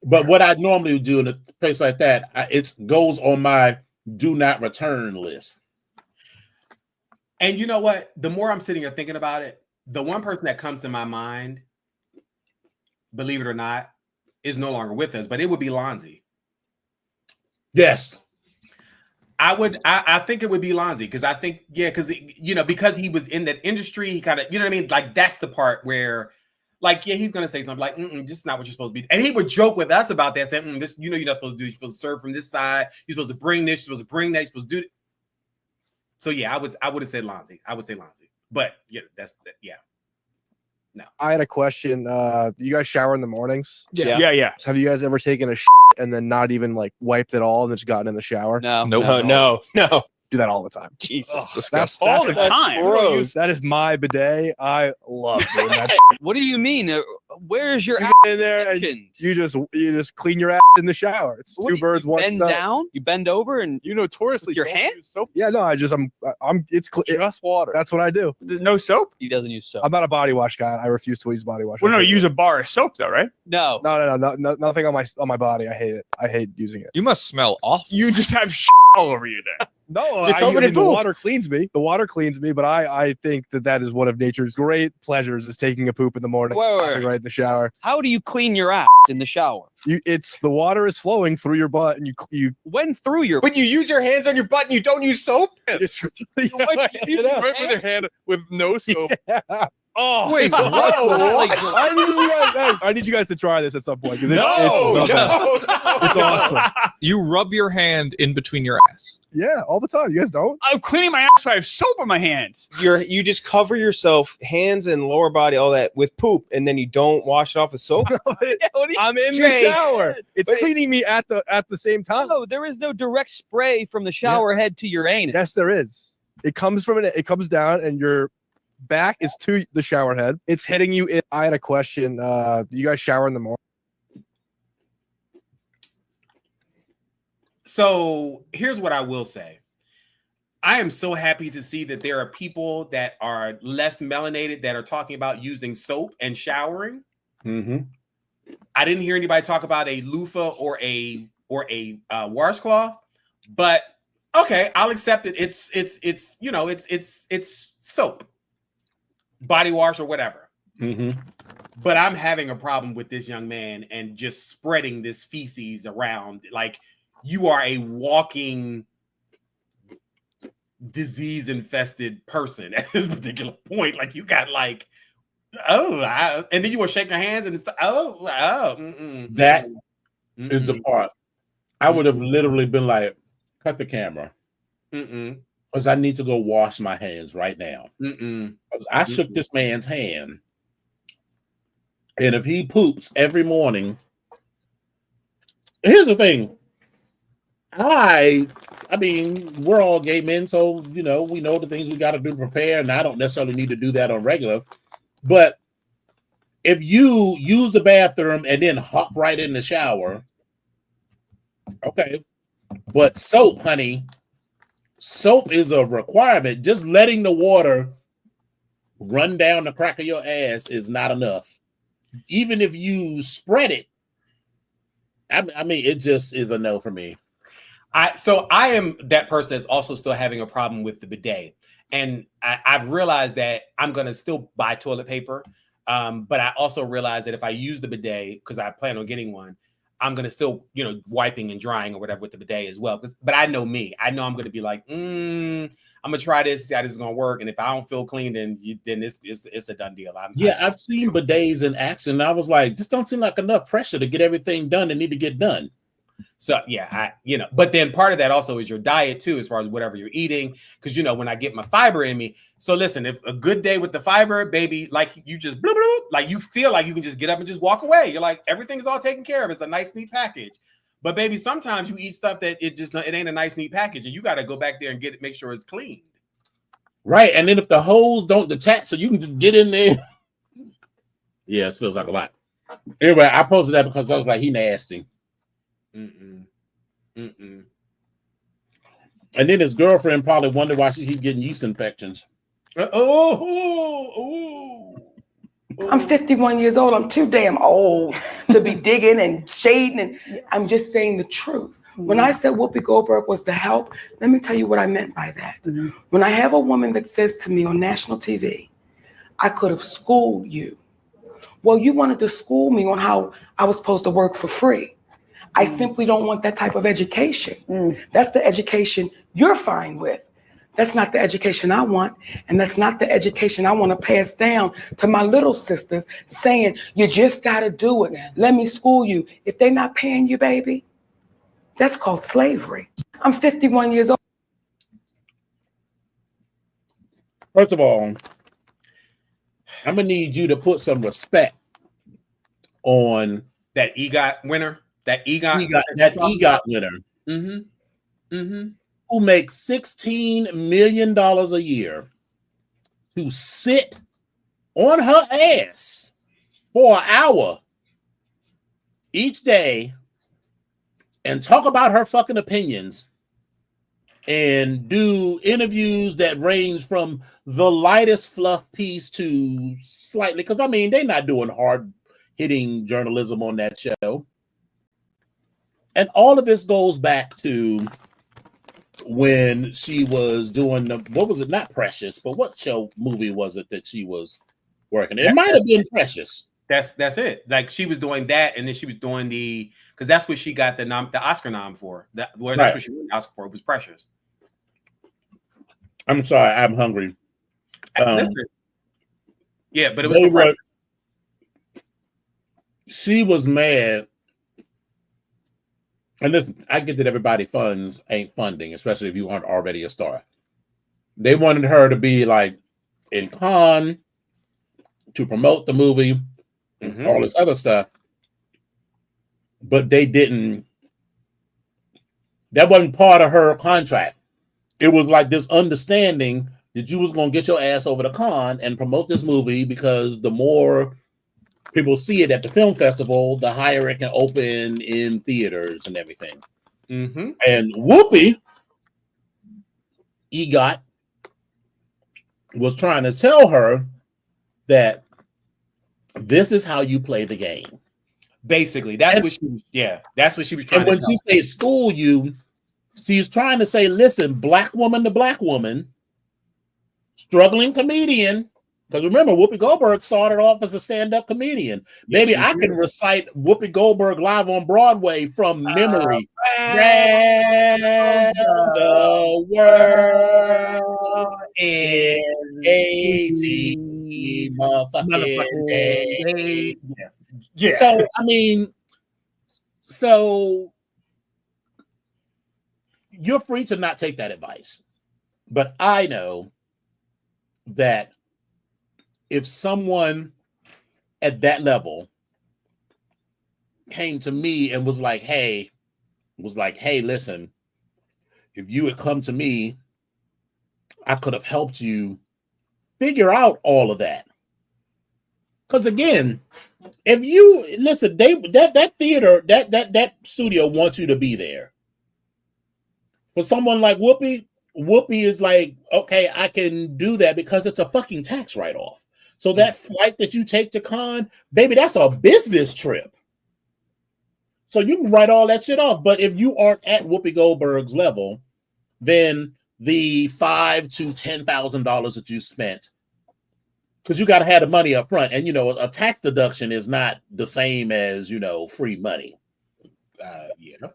But what I normally would do in a place like that, it goes on my do not return list.
And you know what? The more I'm sitting here thinking about it, the one person that comes to my mind, believe it or not, is no longer with us, but it would be Lonzy.
Yes.
I think it would be Lonzy because I think, because he was in that industry, he kind of, you know what I mean? Like, that's the part where, like, he's going to say something like, this is not what you're supposed to be. And he would joke with us about that, saying, this, you're not supposed to do it. You're supposed to serve from this side. You're supposed to bring this. You're supposed to bring that. You're supposed to do it. So, yeah, I would have said Lonzy. I would say Lonzy. But, yeah, no.
I had a question. Do you guys shower in the mornings?
Yeah.
So have you guys ever taken a and then not even like wiped it all and just gotten in the shower?
No.
Do that all the time.
Jesus,
that's
all the time.
Gross. That is my bidet. I love doing that.
What do you mean? Where's your
you get in there and you just clean your ass in the shower. It's two birds, one stone.
Bend down. You bend over and
notoriously
with your hand.
Soap. Yeah, no, it's
just water.
That's what I do.
No soap. He doesn't use soap.
I'm not a body wash guy. I refuse to use body wash.
Well, no, you use a bar of soap though, right?
No,
nothing on my body. I hate it. I hate using it.
You must smell awful. You just have all over you then.
No, the water cleans me. The water cleans me, but I think that is one of nature's great pleasures is taking a poop in the morning, right in the shower.
How do you clean your ass in the shower?
It's the water is flowing through your butt, and you
went through your.
When you use your hands on your butt and you don't use soap.
It's
right with your hand with no soap.
Yeah.
Oh,
Wait,
what?
I need you guys to try this at some point. It's
awesome. You rub your hand in between your ass.
Yeah, all the time. You guys don't?
I'm cleaning my ass, but I have soap on my hands.
You just cover yourself, hands and lower body, all that, with poop, and then you don't wash it off with soap.
I'm in the shower. It's cleaning me at the same time.
No, there is no direct spray from the shower head to your anus.
Yes, there is. It comes down, and your back is to the shower head. It's hitting you in. I had a question. Do you guys shower in the morning?
So here's what I will say. I am so happy to see that there are people that are less melanated that are talking about using soap and showering.
Mm-hmm.
I didn't hear anybody talk about a loofah or a washcloth, but okay, I'll accept it. It's soap, body wash or whatever.
Mm-hmm.
But I'm having a problem with this young man and just spreading this feces around like you are a walking disease-infested person at this particular point. Like you got like, and then you were shaking hands and it's
That is the part. I would have literally been like, cut the camera. Because I need to go wash my hands right now. I shook this man's hand. And if he poops every morning, here's the thing. I mean, we're all gay men, so we know the things we got to do to prepare, and I don't necessarily need to do that on regular. But if you use the bathroom and then hop right in the shower, okay. But soap, honey, soap is a requirement. Just letting the water run down the crack of your ass is not enough. Even if you spread it, I mean, it just is a no for me.
So I am that person that's also still having a problem with the bidet. And I've realized that I'm going to still buy toilet paper. But I also realized that if I use the bidet, because I plan on getting one, I'm going to still, wiping and drying or whatever with the bidet as well. But I know me. I know I'm going to be like, I'm going to try this, see how this is going to work. And if I don't feel clean, then it's a done deal.
I've seen bidets in action. And I was like, this don't seem like enough pressure to get everything done that need to get done.
So but then part of that also is your diet too, as far as whatever you're eating. Because when I get my fiber in me. So listen, if a good day with the fiber, baby, like you just bloop, bloop, like you feel like you can just get up and just walk away. You're like, everything's all taken care of. It's a nice, neat package. But baby, sometimes you eat stuff that it ain't a nice, neat package, and you got to go back there and make sure it's clean.
Right. And then if the holes don't detach, so you can just get in there. Yeah, it feels like a lot. Anyway, I posted that because I was like, he nasty. And then his girlfriend probably wondered why she keep getting yeast infections.
I'm 51 years old. I'm too damn old to be digging and shading. And I'm just saying the truth. When I said Whoopi Goldberg was the help, let me tell you what I meant by that. When I have a woman that says to me on national TV, I could have schooled you. Well, you wanted to school me on how I was supposed to work for free. I simply don't want that type of education. That's the education you're fine with. That's not the education I want. And that's not the education I want to pass down to my little sisters saying, you just got to do it. Let me school you. If they're not paying you, baby, that's called slavery. I'm 51 years old.
First of all, I'm going to need you to put some respect on
that EGOT winner. That EGOT winner.
Who makes $16 million a year to sit on her ass for an hour each day and talk about her fucking opinions and do interviews that range from the lightest fluff piece to slightly, because I mean, they're not doing hard hitting journalism on that show. And all of this goes back to when she was doing what was it? Not Precious, but what movie was it that she was working? It might have been Precious.
That's it. Like she was doing that, and then she was doing because that's what she got the Oscar nom for. That's what she won the Oscar for. It was Precious.
I'm sorry, I'm hungry.
Listen, Yeah, but it was for private.
She was mad. And listen, I get that everybody funds ain't funding, especially if you aren't already a star. They wanted her to be like in Cannes to promote the movie and all this other stuff. But they didn't. That wasn't part of her contract. It was like this understanding that you was going to get your ass over to Cannes and promote this movie because the more people see it at the film festival, the higher it can open in theaters and everything. And Whoopi EGOT was trying to tell her that this is how you play the game.
Basically, that's what she was. Yeah, that's what she was trying
to tell. And when she says school you, she's trying to say, listen, black woman to black woman, struggling comedian. Because remember, Whoopi Goldberg started off as a stand-up comedian. Maybe I can recite Whoopi Goldberg live on Broadway from memory. Round the world in 80 motherfucking days.
Yeah.
So, I mean, you're free to not take that advice. But I know that if someone at that level came to me and was like, hey, listen, if you had come to me, I could have helped you figure out all of that. Because again, if you listen, that theater, that studio wants you to be there. For someone like Whoopi is like, okay, I can do that because it's a fucking tax write-off. So that flight that you take to Cannes, baby, that's a business trip. So you can write all that shit off. But if you aren't at Whoopi Goldberg's level, then the $5,000 to $10,000 that you spent, because you got to have the money up front. And, a tax deduction is not the same as, free money.
Yeah.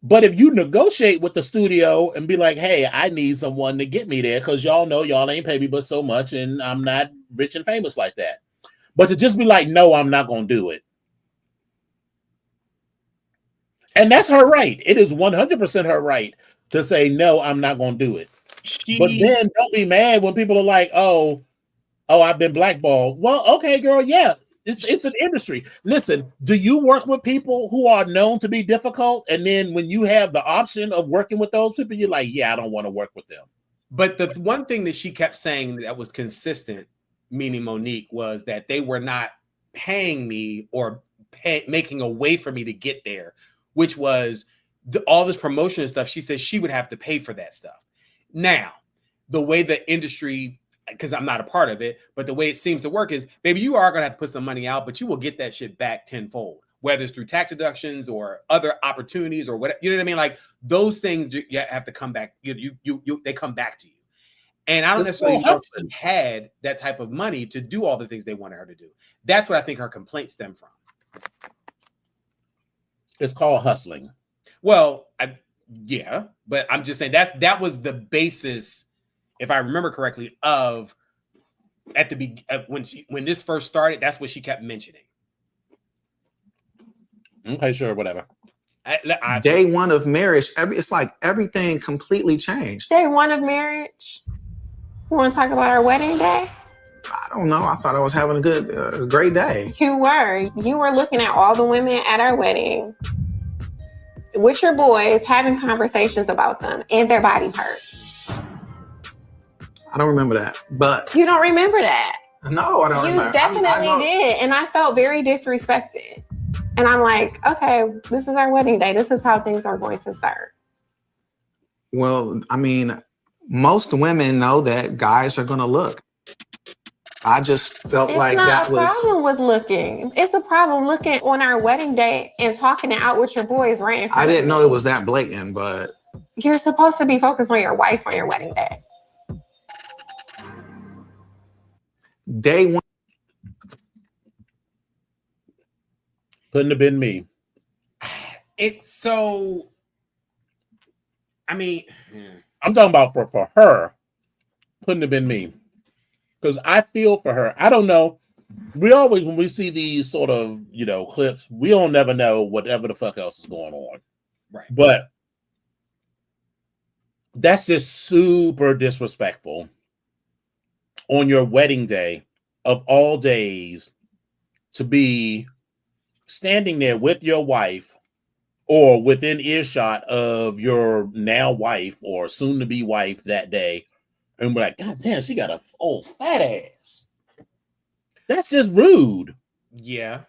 But if you negotiate with the studio and be like, hey, I need someone to get me there because y'all know y'all ain't pay me but so much and I'm not rich and famous like that. But to just be like, no, I'm not going to do it. And that's her right. It is 100% her right to say, no, I'm not going to do it. But then don't be mad when people are like, oh, I've been blackballed. Well, okay, girl, yeah. It's an industry. Listen, do you work with people who are known to be difficult? And then when you have the option of working with those people, you're like, yeah, I don't want to work with them.
But the one thing that she kept saying that was consistent, meaning Monique, was that they were not paying me or making a way for me to get there, which was all this promotion and stuff. She said she would have to pay for that stuff. Now, the way the industry, because I'm not a part of it, but the way it seems to work is, baby, you are going to have to put some money out, but you will get that shit back tenfold, whether it's through tax deductions or other opportunities or whatever. You know what I mean? Like those things you have to come back. They come back to you. And I don't necessarily know if she had that type of money to do all the things they wanted her to do. That's what I think her complaints stem from.
It's called hustling.
Well, yeah, but I'm just saying that was the basis, if I remember correctly, of at the when this first started. That's what she kept mentioning.
Okay, sure, whatever.
Day one of marriage, it's like everything completely changed.
Day one of marriage. You want to talk about our wedding day?
I don't know. I thought I was having a great day.
You were looking at all the women at our wedding with your boys, having conversations about them and their body parts.
I don't remember that, but
you don't remember that.
No, I don't remember.
You definitely did, and I felt very disrespected. And I'm like, okay, this is our wedding day. This is how things are going to start.
Well, I mean, most women know that guys are going to look. I just felt like that was...
It's not a problem with looking. It's a problem looking on our wedding day and talking it out with your boys right in front
I
of
didn't know it was that blatant, but...
You're supposed to be focused on your wife on your wedding day.
Day one.
Couldn't have been me.
It's so... I mean...
I'm talking about for her. Couldn't have been me. because I feel for her. I don't know. We always, when we see these sort of, clips, we don't never know whatever the fuck else is going on.
Right.
But that's just super disrespectful on your wedding day of all days to be standing there with your wife or within earshot of your now wife or soon to be wife that day. And we're like, God damn, she got a old fat ass. That's just rude.
Yeah,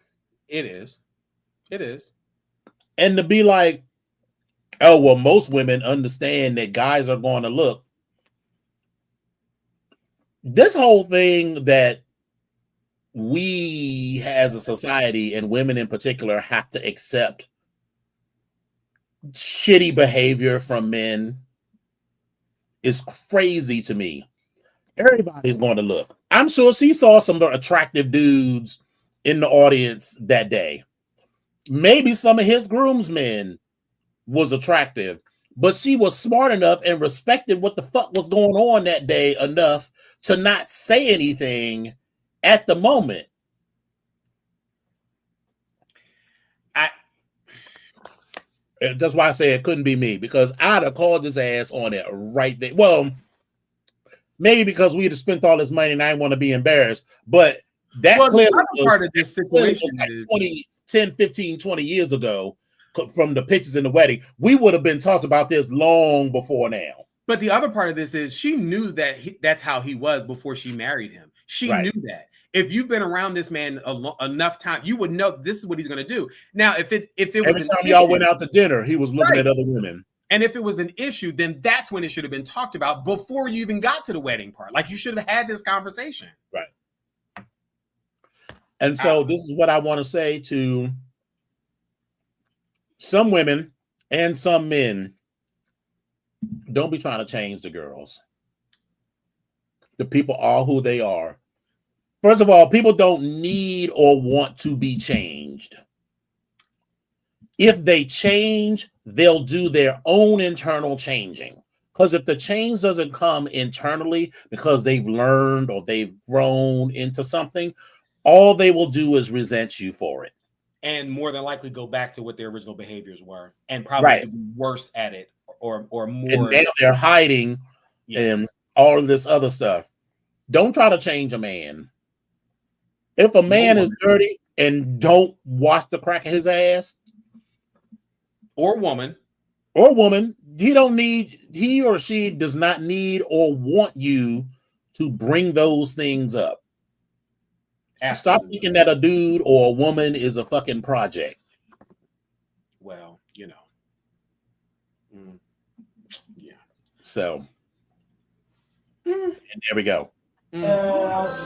it is. It is.
And to be like, oh, well, most women understand that guys are going to look. This whole thing that we as a society and women in particular have to accept shitty behavior from men is crazy to me. Everybody's going to look. I'm sure she saw some attractive dudes in the audience that day. Maybe some of his groomsmen was attractive, but she was smart enough and respected what the fuck was going on that day enough to not say anything at the moment. That's why I say it couldn't be me, because I'd have called his ass on it right there. Well, maybe because we'd have spent all this money and I didn't want to be embarrassed, but that clip was,
part of this situation
was like 10, 15, 20 years ago from the pictures in the wedding. We would have been talked about this long before now.
But the other part of this is she knew that that's how he was before she married him. She knew that. If you've been around this man enough time, you would know this is what he's going to do. Now, if it
every
was
time y'all went out to dinner, he was looking at other women.
And if it was an issue, then that's when it should have been talked about before you even got to the wedding part. Like, you should have had this conversation.
Right. And so this is what I want to say to some women and some men. Don't be trying to change the girls. The people are who they are. First of all, people don't need or want to be changed. If they change, they'll do their own internal changing. Because if the change doesn't come internally because they've learned or they've grown into something, all they will do is resent you for it.
And more than likely go back to what their original behaviors were and probably be worse at it or more.
And now they're hiding and all of this other stuff. Don't try to change a man. If a man is dirty and don't wash the crack of his ass,
or woman,
he or she does not need or want you to bring those things up. Stop thinking that a dude or a woman is a fucking project.
Well, yeah.
So, and there we go.
Yo, bro,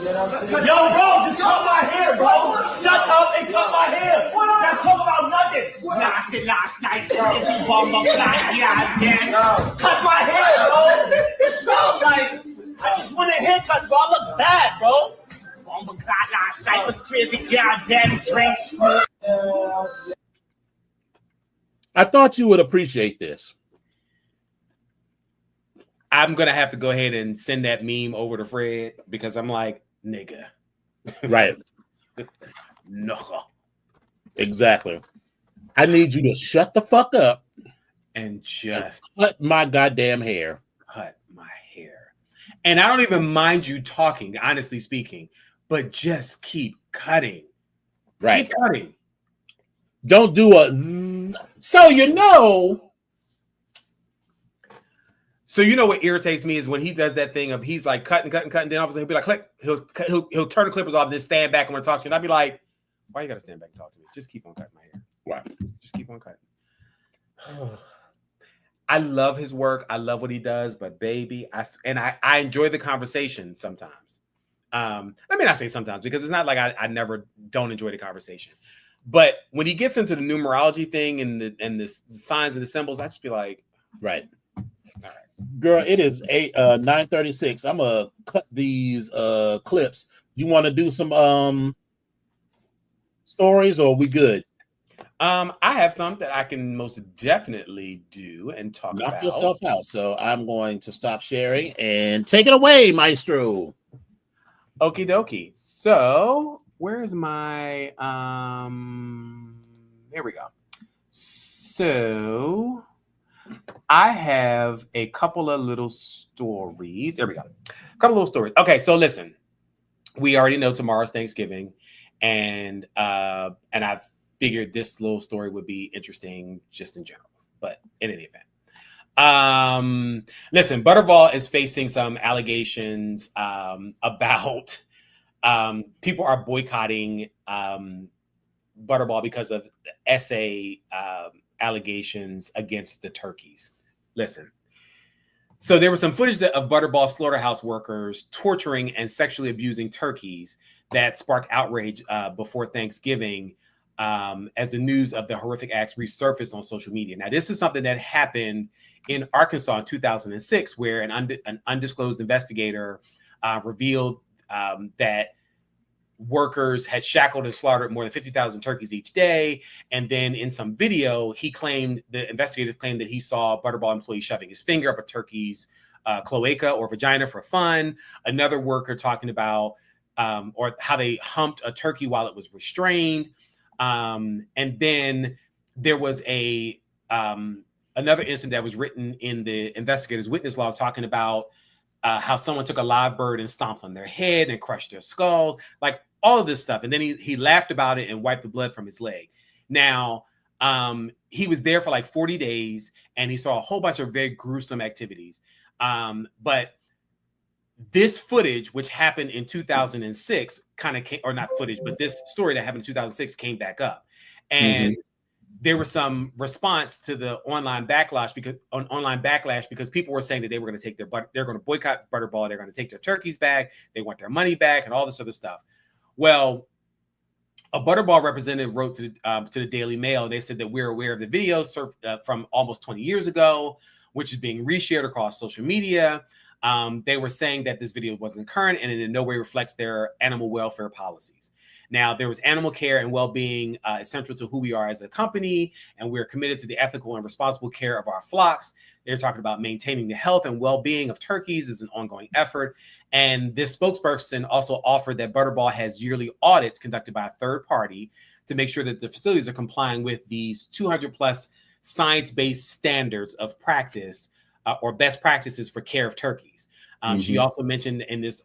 just cut my hair, bro. Shut up and cut my hair. Now talk about nothing. Last night, cut my hair, bro. So, like, I just want a haircut, bro. I look bad, bro. Last night was crazy. Goddamn drinks.
I thought you would appreciate this.
I'm going to have to go ahead and send that meme over to Fred because I'm like, nigga.
Right.
No.
Exactly. I need you to shut the fuck up
and just
cut my goddamn hair.
Cut my hair. And I don't even mind you talking, honestly speaking, but just keep cutting.
Right.
Keep cutting.
Don't do a so you know.
So you know what irritates me is when he does that thing of he's like cutting, then all of a sudden he'll be like, click, he'll turn the clippers off and then stand back and want to talk to you. And I'd be like, why you gotta stand back and talk to me? Just keep on cutting my hair.
Right.
Just keep on cutting. I love his work. I love what he does, but baby, I enjoy the conversation sometimes. Let me not say sometimes because it's not like I never don't enjoy the conversation. But when he gets into the numerology thing and the signs and the symbols, I just be like,
right. Girl, it is 9:36. I'm gonna cut these clips. You want to do some stories, or are we good?
I have some that I can most definitely do and talk about.
Knock yourself out. So I'm going to stop sharing and take it away, Maestro.
Okie dokie. So where is my there we go. So I have a couple of little stories. There we go. A couple of little stories. Okay, so listen. We already know tomorrow's Thanksgiving, and I figured this little story would be interesting just in general. But in any event. Listen, Butterball is facing some allegations about people are boycotting Butterball because of the essay allegations against the turkeys. Listen. So there was some footage of Butterball slaughterhouse workers torturing and sexually abusing turkeys that sparked outrage before Thanksgiving as the news of the horrific acts resurfaced on social media. Now, this is something that happened in Arkansas in 2006, where an undisclosed investigator revealed that workers had shackled and slaughtered more than 50,000 turkeys each day. And then in some video, the investigator claimed that he saw Butterball employees shoving his finger up a turkey's cloaca or vagina for fun. Another worker talking about or how they humped a turkey while it was restrained. And then there was another incident that was written in the investigator's witness log talking about how someone took a live bird and stomped on their head and crushed their skull, like all of this stuff. And then he laughed about it and wiped the blood from his leg. Now, he was there for like 40 days and he saw a whole bunch of very gruesome activities. But this footage, which happened in 2006, kind of came, or not footage, but this story that happened in 2006 came back up. And there was some response to the online backlash because people were saying that they were going to take they're going to boycott Butterball, they're going to take their turkeys back, they want their money back, and all this other stuff. Well, a Butterball representative wrote to the Daily Mail. They said that we're aware of the video from almost 20 years ago, which is being reshared across social media. They were saying that this video wasn't current and it in no way reflects their animal welfare policies. Now, there was animal care and well-being essential to who we are as a company, and we're committed to the ethical and responsible care of our flocks. They're talking about maintaining the health and well-being of turkeys is an ongoing effort. And this spokesperson also offered that Butterball has yearly audits conducted by a third party to make sure that the facilities are complying with these 200 plus science-based standards of practice or best practices for care of turkeys. She also mentioned in this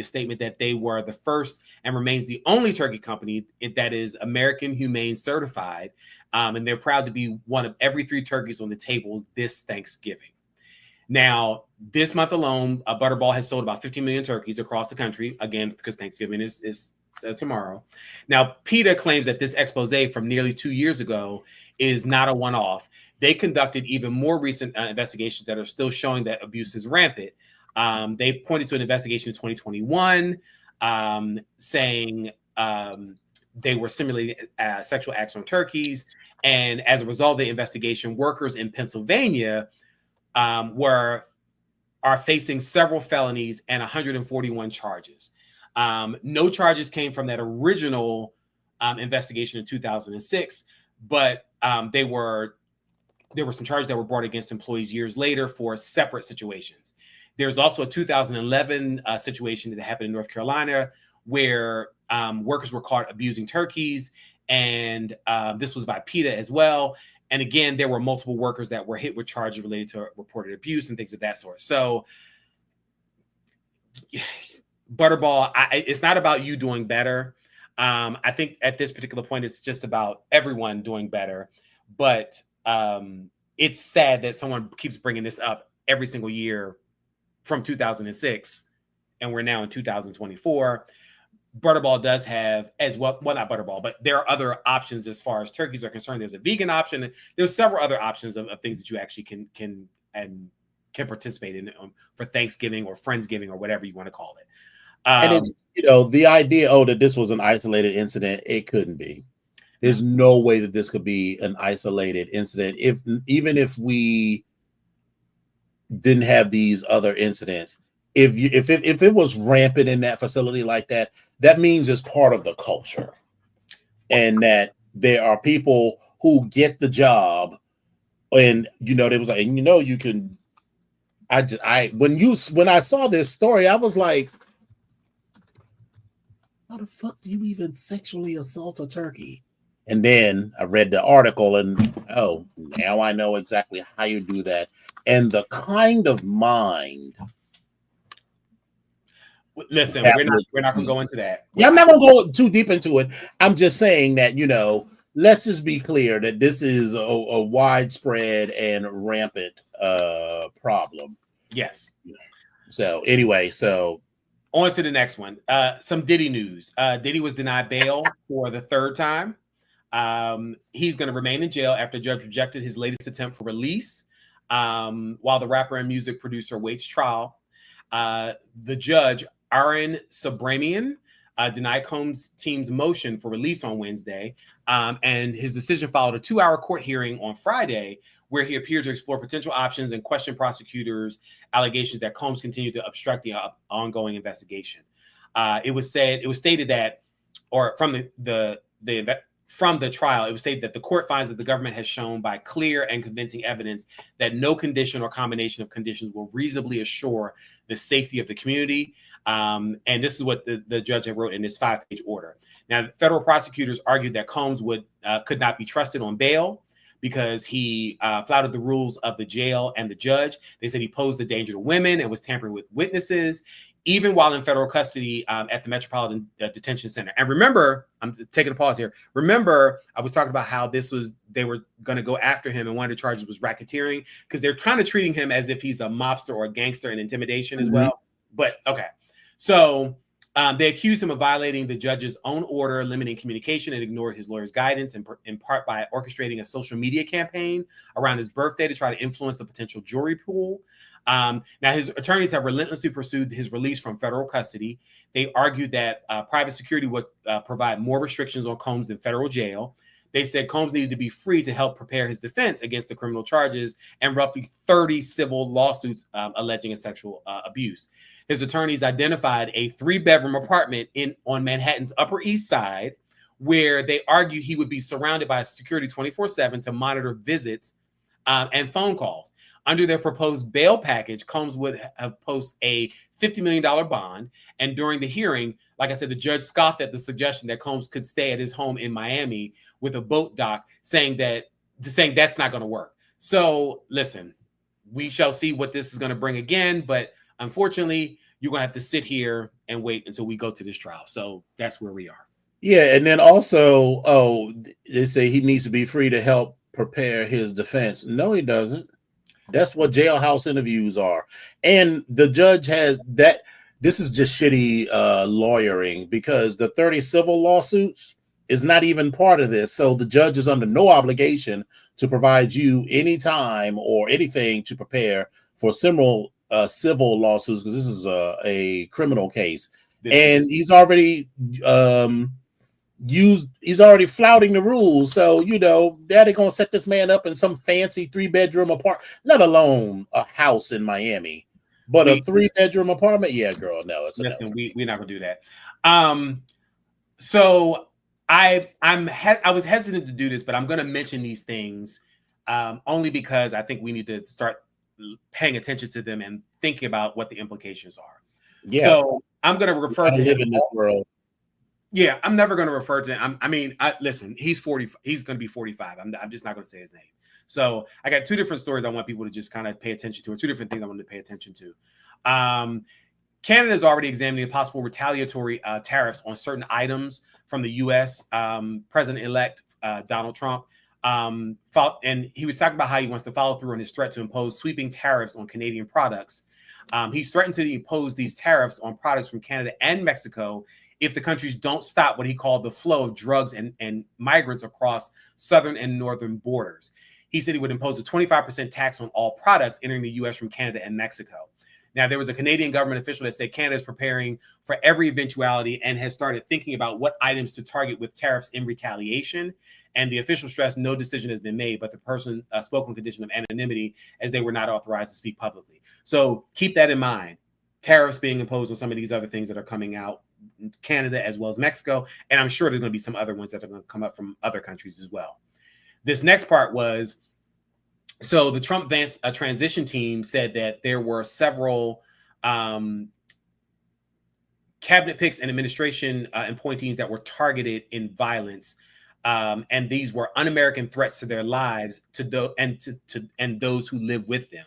statement that they were the first and remains the only turkey company that is American Humane certified. And they're proud to be one of every 3 turkeys on the table this Thanksgiving. Now, this month alone, Butterball has sold about 15 million turkeys across the country, again, because Thanksgiving is tomorrow. Now, PETA claims that this expose from nearly 2 years ago is not a one-off. They conducted even more recent investigations that are still showing that abuse is rampant. They pointed to an investigation in 2021 saying they were simulating sexual acts on turkeys. And as a result of the investigation, workers in Pennsylvania are facing several felonies and 141 charges. No charges came from that original investigation in 2006, but there were some charges that were brought against employees years later for separate situations. There's also a 2011 situation that happened in North Carolina where workers were caught abusing turkeys, and this was by PETA as well. And again, there were multiple workers that were hit with charges related to reported abuse and things of that sort. So, Butterball, it's not about you doing better. I think at this particular point, it's just about everyone doing better. But it's sad that someone keeps bringing this up every single year from 2006, and we're now in 2024. Butterball does have as well not Butterball, but there are other options as far as turkeys are concerned. There's a vegan option. There's several other options of things that you actually can participate in for Thanksgiving or Friendsgiving or whatever you want to call it.
And it's, the idea, that this was an isolated incident, it couldn't be. There's no way that this could be an isolated incident. Even if we didn't have these other incidents, if it was rampant in that facility like that, that means it's part of the culture, and that there are people who get the job, and they was like, you can. When I saw this story, I was like, how the fuck do you even sexually assault a turkey? And then I read the article and, oh, now I know exactly how you do that. And the kind of mind.
Listen, we're not going to go into that.
Yeah, I'm not going to go too deep into it. I'm just saying that, you know, let's just be clear that this is a widespread and rampant problem.
Yes.
So anyway, so
on to the next one. Some Diddy news. Diddy was denied bail for the third time. He's going to remain in jail after the judge rejected his latest attempt for release while the rapper and music producer waits trial. The judge, Aaron Sabramian, denied Combs' team's motion for release on Wednesday, and his decision followed a 2-hour court hearing on Friday where he appeared to explore potential options and question prosecutors' allegations that Combs continued to obstruct the ongoing investigation. It was stated that, or from the trial, it was stated that the court finds that the government has shown by clear and convincing evidence that no condition or combination of conditions will reasonably assure the safety of the community. And this is what the judge had wrote in this 5-page order. Now, federal prosecutors argued that Combs could not be trusted on bail because he flouted the rules of the jail and the judge. They said he posed a danger to women and was tampering with witnesses, even while in federal custody at the Metropolitan Detention Center. And remember, I'm taking a pause here. Remember, I was talking about how they were going to go after him, and one of the charges was racketeering because they're kind of treating him as if he's a mobster or a gangster and intimidation as well. But okay, so they accused him of violating the judge's own order, limiting communication, and ignored his lawyer's guidance, in part by orchestrating a social media campaign around his birthday to try to influence the potential jury pool. Now, his attorneys have relentlessly pursued his release from federal custody. They argued that private security would provide more restrictions on Combs than federal jail. They said Combs needed to be free to help prepare his defense against the criminal charges and roughly 30 civil lawsuits alleging a sexual abuse. His attorneys identified a 3-bedroom apartment on Manhattan's Upper East Side, where they argue he would be surrounded by security 24/7 to monitor visits and phone calls. Under their proposed bail package, Combs would have posted a $50 million bond. And during the hearing, like I said, the judge scoffed at the suggestion that Combs could stay at his home in Miami with a boat dock, saying that's not going to work. So listen, we shall see what this is going to bring again. But unfortunately, you're going to have to sit here and wait until we go to this trial. So that's where we are.
Yeah. And then also, they say he needs to be free to help prepare his defense. No, he doesn't. That's what jailhouse interviews are. And the judge has that. This is just shitty lawyering because the 30 civil lawsuits is not even part of this. So the judge is under no obligation to provide you any time or anything to prepare for similar civil lawsuits, because this is a criminal case. And he's already he's already flouting the rules. So, you know, they're going to set this man up in some fancy 3-bedroom apartment, let alone a house in Miami, but a 3-bedroom apartment. Yeah, girl, no, it's
listen, we're not going to do that. So I was hesitant to do this, but I'm going to mention these things only because I think we need to start paying attention to them and thinking about what the implications are. Yeah. So I'm going to refer to him
in this world.
Yeah, I'm never going to refer to him. Listen, he's 40. He's going to be 45. I'm just not going to say his name. So I got 2 different stories I want people to just kind of pay attention to, or 2 different things I want to pay attention to. Canada is already examining possible retaliatory tariffs on certain items from the U.S. President-elect Donald Trump. And he was talking about how he wants to follow through on his threat to impose sweeping tariffs on Canadian products. He's threatened to impose these tariffs on products from Canada and Mexico if the countries don't stop what he called the flow of drugs and migrants across southern and northern borders. He said he would impose a 25% tax on all products entering the U.S. from Canada and Mexico. Now, there was a Canadian government official that said Canada is preparing for every eventuality and has started thinking about what items to target with tariffs in retaliation. And the official stressed no decision has been made, but the person spoke on condition of anonymity as they were not authorized to speak publicly. So keep that in mind. Tariffs being imposed on some of these other things that are coming out, Canada as well as Mexico. And I'm sure there's going to be some other ones that are going to come up from other countries as well. This next part was, so the Trump transition team said that there were several cabinet picks and administration appointees that were targeted in violence. And these were un-American threats to their lives and those who live with them.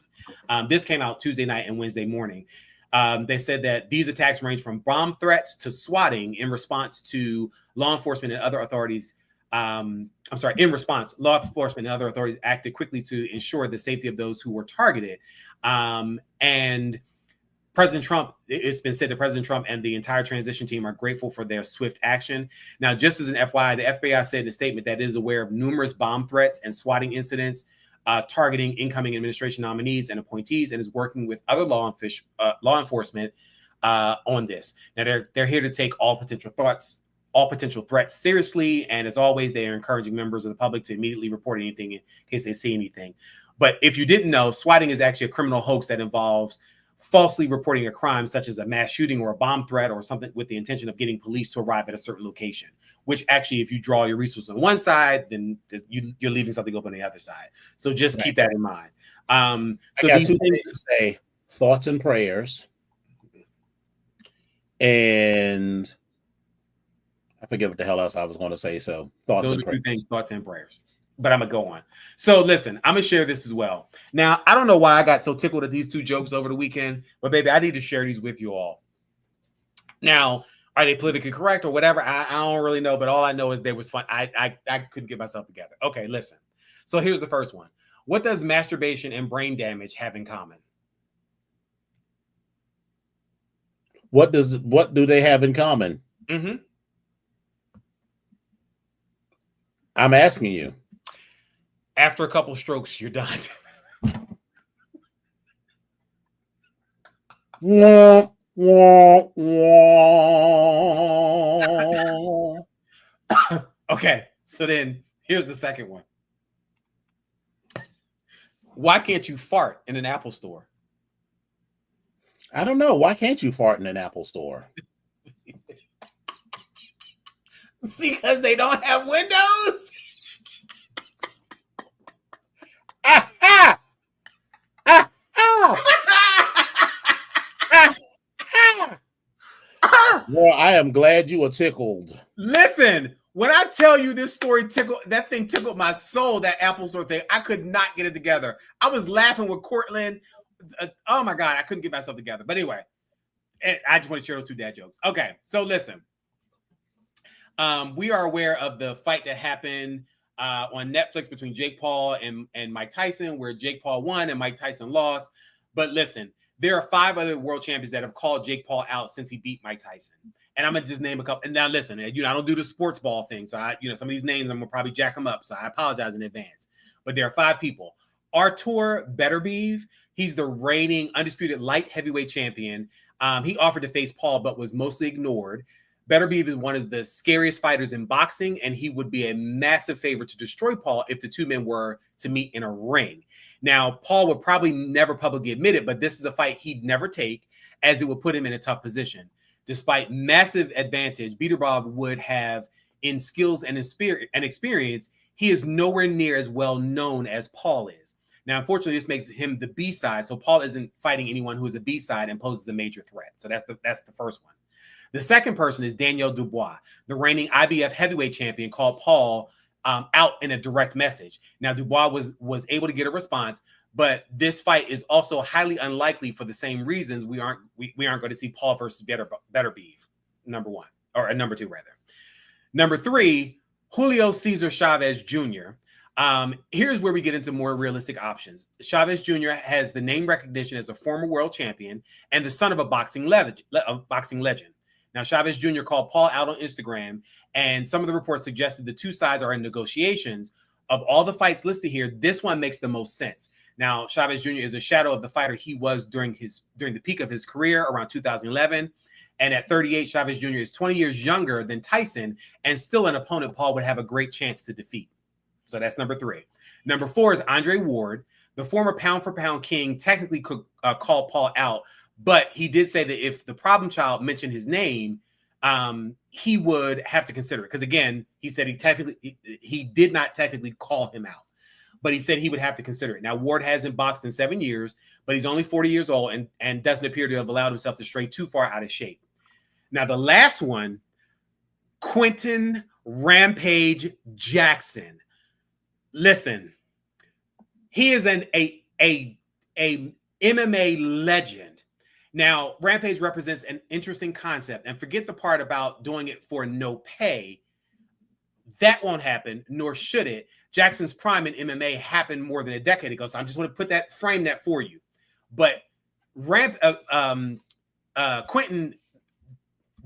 This came out Tuesday night and Wednesday morning. They said that these attacks range from bomb threats to swatting in response to law enforcement and other authorities. In response, law enforcement and other authorities acted quickly to ensure the safety of those who were targeted. And President Trump, it's been said that President Trump and the entire transition team are grateful for their swift action. Now, just as an FYI, the FBI said in a statement that it is aware of numerous bomb threats and swatting incidents targeting incoming administration nominees and appointees, and is working with other law enforcement on this. Now, they're here to take all potential threats seriously, and as always, they are encouraging members of the public to immediately report anything in case they see anything. But if you didn't know, swatting is actually a criminal hoax that involves falsely reporting a crime such as a mass shooting or a bomb threat or something with the intention of getting police to arrive at a certain location, which actually, if you draw your resources on one side, then you're leaving something open on the other side. So just keep that in mind. So
I got two things to say: thoughts and prayers. And I forget what the hell else I was going to say. So thoughts and prayers.
Thoughts and prayers. But I'm going to go on. So listen, I'm going to share this as well. Now, I don't know why I got so tickled at these two jokes over the weekend, but baby, I need to share these with you all. Now, are they politically correct or whatever? I don't really know, but all I know is they was fun. I couldn't get myself together. Okay, listen. So here's the first one. What does masturbation and brain damage have in common?
What do they have in common?
Mm-hmm.
I'm asking you.
After a couple strokes, you're done.
Wah, wah, wah.
Okay, so then here's the second one. Why can't you fart in an Apple store?
I don't know. Why can't you fart in an Apple store?
Because they don't have windows.
Well, I am glad you were tickled.
Listen, when I tell you this story tickled my soul, that Apple Store thing, I could not get it together. I was laughing with Cortland. Oh my God, I couldn't get myself together. But anyway, I just want to share those two dad jokes. Okay, so listen. We are aware of the fight that happened on Netflix between Jake Paul and Mike Tyson, where Jake Paul won and Mike Tyson lost. But listen, there are 5 other world champions that have called Jake Paul out since he beat Mike Tyson. And I'm going to just name a couple. And now listen, I don't do the sports ball thing. So some of these names, I'm going to probably jack them up. So I apologize in advance. But there are 5 people. Artur Beterbiev, he's the reigning undisputed light heavyweight champion. He offered to face Paul, but was mostly ignored. Beterbiev is one of the scariest fighters in boxing, and he would be a massive favorite to destroy Paul if the two men were to meet in a ring. Now, Paul would probably never publicly admit it, but this is a fight he'd never take, as it would put him in a tough position. Despite massive advantage Beterbiev would have in skills and experience, he is nowhere near as well known as Paul is. Now, unfortunately, this makes him the B-side, so Paul isn't fighting anyone who is a B-side and poses a major threat. So that's the first one. The second person is Daniel Dubois, the reigning IBF heavyweight champion, called Paul out in a direct message. Now, Dubois was able to get a response, but this fight is also highly unlikely for the same reasons we aren't going to see Paul versus Beterbiev, number 1, or number 2 rather. Number 3, Julio Cesar Chavez Jr. Here's where we get into more realistic options. Chavez Jr. has the name recognition as a former world champion and the son of a boxing legend. Now, Chavez Jr. called Paul out on Instagram, and some of the reports suggested the two sides are in negotiations. Of all the fights listed here, this one makes the most sense. Now, Chavez Jr. is a shadow of the fighter he was during the peak of his career around 2011. And at 38, Chavez Jr. is 20 years younger than Tyson and still an opponent Paul would have a great chance to defeat. So that's number 3. Number 4 is Andre Ward. The former pound-for-pound king technically could call Paul out, but he did say that if the problem child mentioned his name, he would have to consider it. Because again, he said he did not technically call him out, but he said he would have to consider it. Now, Ward hasn't boxed in 7 years, but he's only 40 years old and doesn't appear to have allowed himself to stray too far out of shape. Now, the last one, Quentin Rampage Jackson. Listen, he is a MMA legend. Now, Rampage represents an interesting concept, and forget the part about doing it for no pay. That won't happen, nor should it. Jackson's prime in MMA happened more than a decade ago, so I just want to frame that for you. But Quentin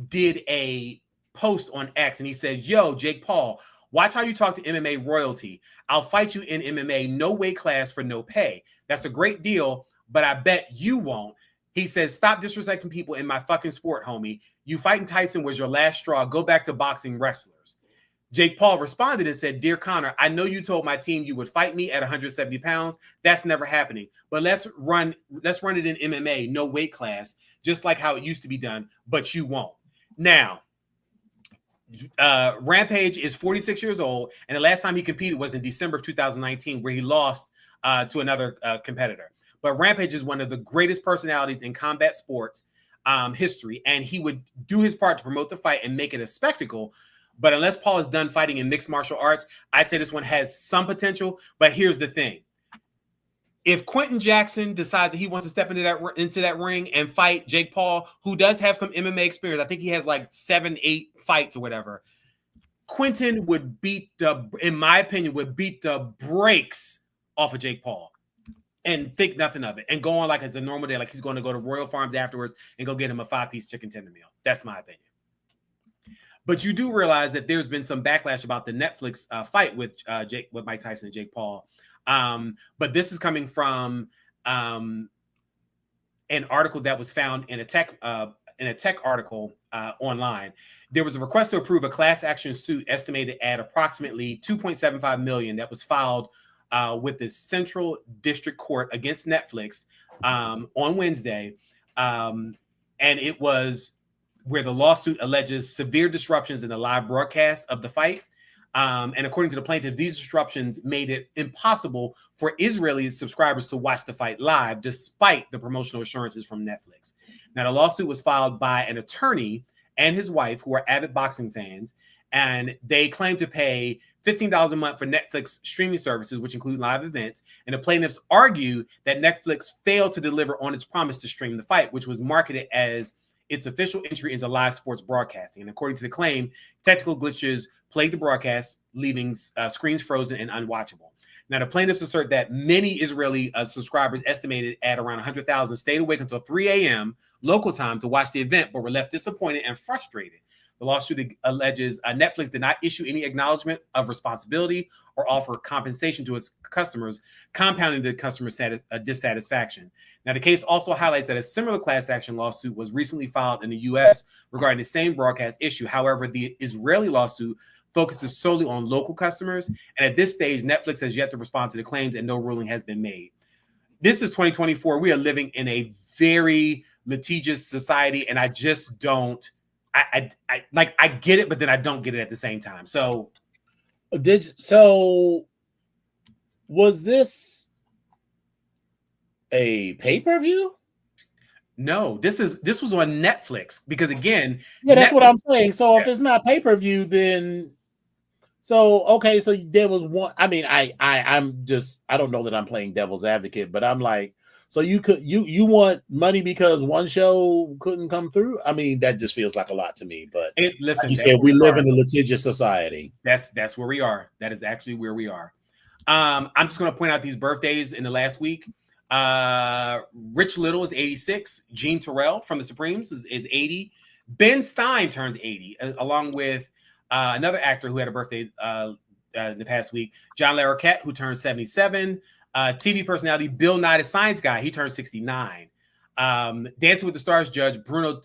did a post on X, and he said, "Yo, Jake Paul, watch how you talk to MMA royalty. I'll fight you in MMA, no weight class for no pay. That's a great deal, but I bet you won't." He says, "Stop disrespecting people in my fucking sport, homie. You fighting Tyson was your last straw. Go back to boxing wrestlers." Jake Paul responded and said, "Dear Connor, I know you told my team you would fight me at 170 pounds. That's never happening. But let's run it in MMA, no weight class, just like how it used to be done, but you won't." Now, Rampage is 46 years old, and the last time he competed was in December of 2019, where he lost to another competitor. But Rampage is one of the greatest personalities in combat sports history, and he would do his part to promote the fight and make it a spectacle. But unless Paul is done fighting in mixed martial arts, I'd say this one has some potential. But here's the thing. If Quentin Jackson decides that he wants to step into that ring and fight Jake Paul, who does have some MMA experience, I think he has like 7-8 fights or whatever, Quentin would in my opinion, would beat the brakes off of Jake Paul and think nothing of it and go on like it's a normal day, like he's going to go to Royal Farms afterwards and go get him a 5-piece chicken tender meal. That's my opinion. But you do realize that there's been some backlash about the Netflix fight with Mike Tyson and Jake Paul. But this is coming from an article that was found in a tech article online. There was a request to approve a class action suit estimated at approximately $2.75 million that was filed with the Central District Court against Netflix on Wednesday, and it was where the lawsuit alleges severe disruptions in the live broadcast of the fight. And according to the plaintiff, these disruptions made it impossible for Israeli subscribers to watch the fight live, despite the promotional assurances from Netflix. Now, the lawsuit was filed by an attorney and his wife, who are avid boxing fans, and they claim to pay $15 a month for Netflix streaming services, which include live events. And the plaintiffs argue that Netflix failed to deliver on its promise to stream the fight, which was marketed as its official entry into live sports broadcasting. And according to the claim, technical glitches plagued the broadcast, leaving screens frozen and unwatchable. Now, the plaintiffs assert that many Israeli subscribers, estimated at around 100,000, stayed awake until 3 a.m. local time to watch the event, but were left disappointed and frustrated. The lawsuit alleges Netflix did not issue any acknowledgement of responsibility or offer compensation to its customers, compounding the customer dissatisfaction. Now, the case also highlights that a similar class action lawsuit was recently filed in the U.S. regarding the same broadcast issue. However, the Israeli lawsuit focuses solely on local customers, and at this stage, Netflix has yet to respond to the claims, and no ruling has been made. This is 2024. We are living in a very litigious society, and I just don't. I get it, but then I don't get it at the same time. So,
was this a pay-per-view?
No, this was on Netflix, because again,
yeah, that's what I'm saying. So if it's not pay-per-view, then okay, so there was one. I mean, I don't know that I'm playing devil's advocate, but I'm like, so you want money because one show couldn't come through? I mean, that just feels like a lot to me. But
listen,
like you said, we live in a litigious society.
That's where we are. That is actually where we are. I'm just going to point out these birthdays in the last week. Rich Little is 86. Gene Terrell from the Supremes is 80. Ben Stein turns 80, along with another actor who had a birthday in the past week, John Larroquette, who turned 77. TV personality Bill Nye the Science Guy, he turned 69. Dancing with the Stars judge Bruno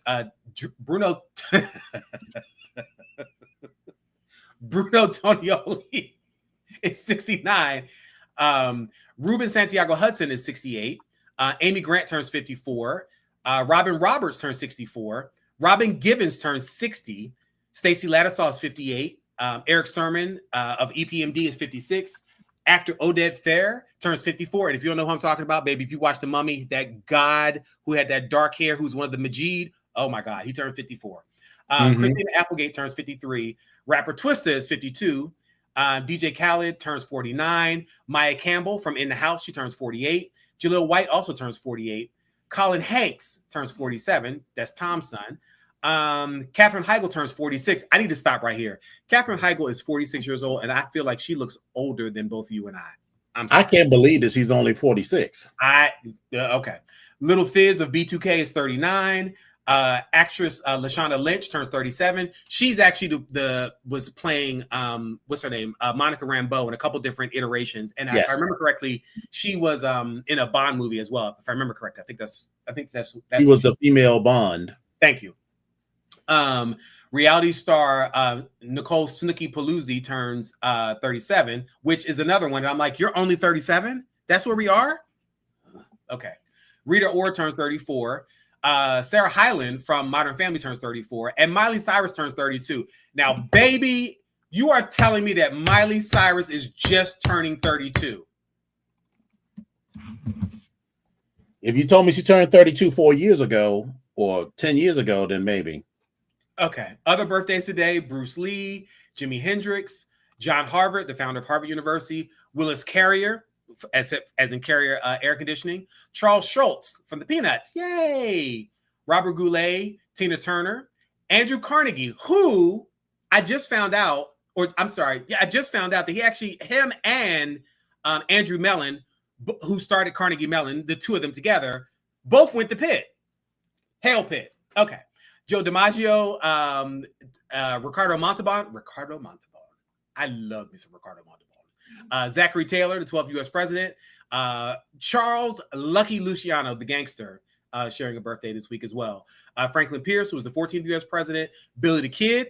Tonioli is 69. Ruben Santiago Hudson is 68. Amy Grant turns 54. Robin Roberts turns 64. Robin Givens turns 60. Stacey Ladisaw is 58. Eric Sermon of EPMD is 56. Actor Oded Fair turns 54. And if you don't know who I'm talking about, baby, if you watch The Mummy, that god who had that dark hair, who's one of the Majid, oh my God, he turned 54. Christina Applegate turns 53. Rapper Twista is 52. DJ Khaled turns 49. Maya Campbell from In the House, she turns 48. Jaleel White also turns 48. Colin Hanks turns 47. That's Tom's son. Katherine Heigl turns 46. I need to stop right here. Katherine Heigl is 46 years old, and I feel like she looks older than both you and I.
I can't believe that she's only 46.
Okay. Little Fizz of B2K is 39. Actress Lashonda Lynch turns 37. She's actually was playing what's her name? Monica Rambeau in a couple different iterations. And if I remember correctly, she was in a Bond movie as well. If I remember correctly, I think that's
She was the female Bond.
Thank you. Reality star Nicole Snooki Paluzzi turns 37, which is another one. And I'm like, you're only 37? That's where we are? Okay. Rita Ora turns 34. Sarah Hyland from Modern Family turns 34. And Miley Cyrus turns 32. Now, baby, you are telling me that Miley Cyrus is just turning 32.
If you told me she turned 32 4 years ago or 10 years ago, then maybe.
Okay. Other birthdays today: Bruce Lee, Jimi Hendrix, John Harvard, the founder of Harvard University, Willis Carrier, as in Carrier air conditioning, Charles Schultz from the Peanuts, yay! Robert Goulet, Tina Turner, Andrew Carnegie, who I just found out, I just found out that him and Andrew Mellon, who started Carnegie Mellon, the two of them together, both went to Pitt. Hail Pitt. Okay. Joe DiMaggio, Ricardo Montalban. I love me some Ricardo Montalban. Zachary Taylor, the 12th U.S. president. Charles Lucky Luciano, the gangster, sharing a birthday this week as well. Franklin Pierce, who was the 14th U.S. president. Billy the Kid,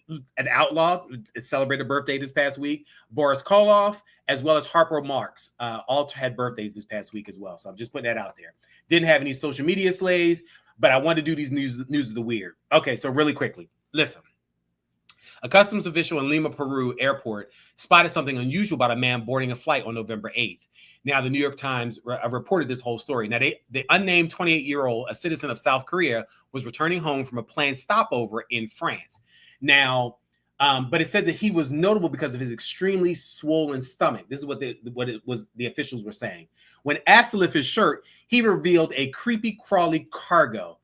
an outlaw, celebrated a birthday this past week. Boris Karloff, as well as Harpo Marx, all had birthdays this past week as well. So I'm just putting that out there. Didn't have any social media slays, but I wanted to do these news of the weird. Okay, so really quickly, listen. A customs official in Lima, Peru airport spotted something unusual about a man boarding a flight on November 8th. Now, the New York Times reported this whole story. Now, the unnamed 28-year-old, a citizen of South Korea, was returning home from a planned stopover in France. Now, but it said that he was notable because of his extremely swollen stomach. This is what the officials were saying. When asked to lift his shirt, he revealed a creepy, crawly cargo,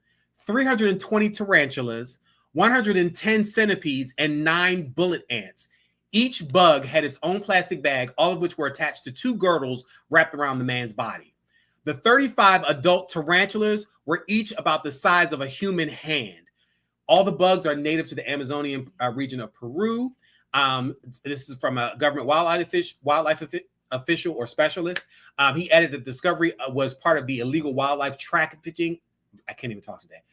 320 tarantulas, 110 centipedes, and 9 bullet ants. Each bug had its own plastic bag, all of which were attached to 2 girdles wrapped around the man's body. The 35 adult tarantulas were each about the size of a human hand. All the bugs are native to the Amazonian region of Peru. This is from a government wildlife official or specialist. He added that the discovery was part of the illegal wildlife trafficking. I can't even talk today.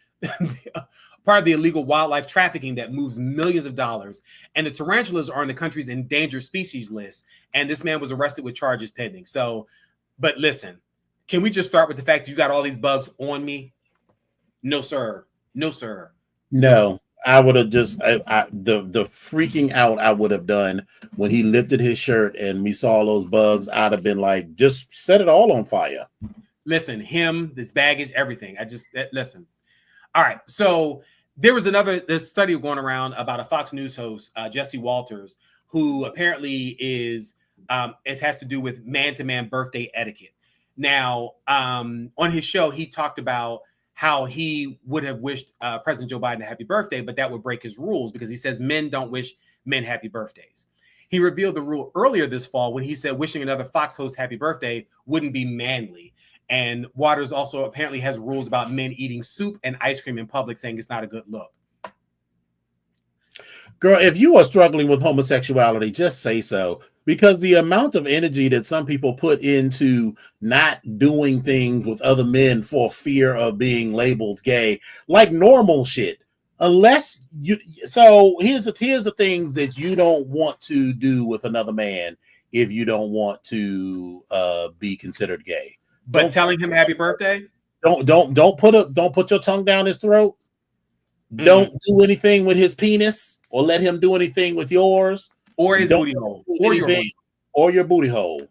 Part of the illegal wildlife trafficking that moves millions of dollars. And the tarantulas are on the country's endangered species list. And this man was arrested with charges pending. So, but listen, can we just start with the fact that you got all these bugs on me? No, sir. No, sir.
No, I would have just the freaking out I would have done when he lifted his shirt and we saw all those bugs. I'd have been like, just set it all on fire.
Listen, this baggage, everything. Listen. All right. So there was this study going around about a Fox News host, Jesse Walters, who apparently it has to do with man-to-man birthday etiquette. Now, on his show, he talked about how he would have wished President Joe Biden a happy birthday, but that would break his rules because he says men don't wish men happy birthdays. He revealed the rule earlier this fall when he said wishing another Fox host happy birthday wouldn't be manly. And Waters also apparently has rules about men eating soup and ice cream in public, saying it's not a good look.
Girl, if you are struggling with homosexuality, just say so. Because the amount of energy that some people put into not doing things with other men for fear of being labeled gay, like normal shit. Unless you, so here's the things that you don't want to do with another man if you don't want to be considered gay.
But telling him happy birthday?
Don't put your tongue down his throat. Mm-hmm. Don't do anything with his penis or let him do anything with yours.
Or his booty hole.
Or your booty hole.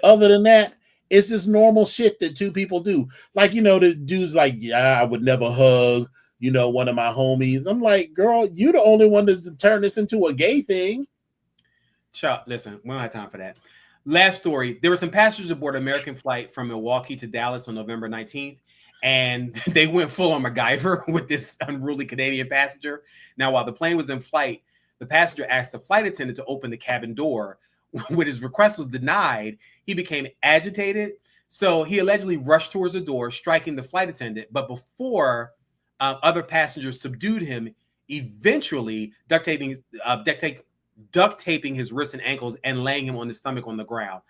Other than that, it's just normal shit that two people do. Like, the dudes like, yeah, I would never hug one of my homies. I'm like, girl, you the only one that's turned this into a gay thing.
Chuck, listen, we don't have time for that. Last story. There were some passengers aboard an American flight from Milwaukee to Dallas on November 19th, and they went full on MacGyver with this unruly Canadian passenger. Now, while the plane was in flight, the passenger asked the flight attendant to open the cabin door. When his request was denied, he became agitated. So he allegedly rushed towards the door, striking the flight attendant. But before other passengers subdued him, eventually duct taping his wrists and ankles and laying him on his stomach on the ground.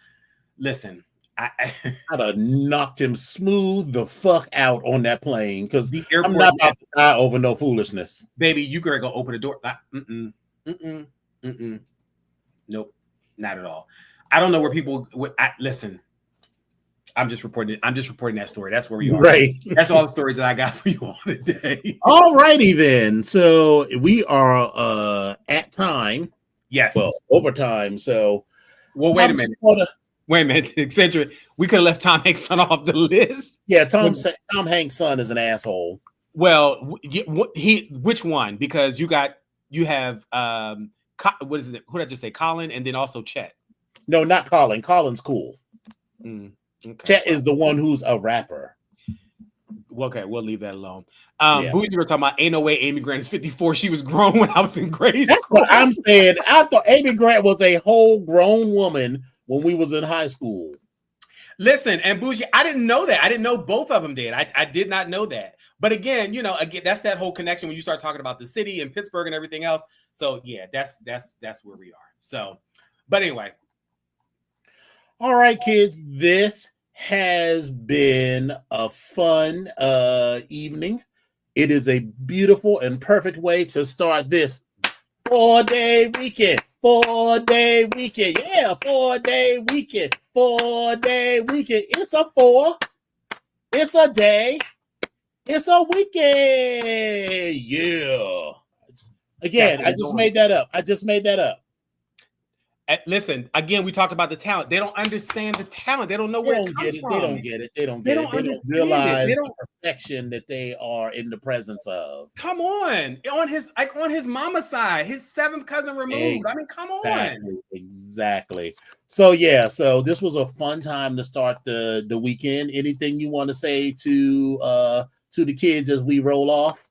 Listen, I'd
have knocked him smooth the fuck out on that plane because I'm not about to die over no foolishness.
Baby, you gotta go open the door. Nope, not at all. I don't know where people would listen. I'm just reporting that story. That's where we are.
Right.
That's all the stories that I got for you all today.
All righty then. So we are at time.
Yes.
Well, overtime. So
wait a minute. Wait a minute, Eccentric. We could have left Tom Hanks' son off the list.
Yeah, Tom Hanks' son is an asshole.
Well, which one? Because you have what is it? Who did I just say? Colin, and then also Chet.
No, not Colin. Colin's cool.
Okay.
Chet is the one who's a rapper.
Okay, we'll leave that alone. Bougie were talking about ain't no way Amy Grant is 54. She was grown when I was in grade school.
That's what I'm saying. I thought Amy Grant was a whole grown woman when we was in high school.
Listen, and Bougie, I didn't know that. I didn't know both of them did. I did not know that. But again, that's that whole connection when you start talking about the city and Pittsburgh and everything else. So yeah, that's where we are. So, but anyway.
All right, kids, this has been a fun evening. It is a beautiful and perfect way to start this 4-day weekend. 4-day weekend. Yeah, 4-day weekend. 4-day weekend. It's a 4. It's a day. It's a weekend. Yeah. Again, I just made that up.
Listen, again, we talked about the talent. They don't understand the talent. They don't know where it comes from.
They don't get it. They don't realize the perfection that they are in the presence of.
Come on. On his mama's side, his 7th cousin removed. I mean, come on.
Exactly. So yeah, this was a fun time to start the weekend. Anything you want to say to the kids as we roll off?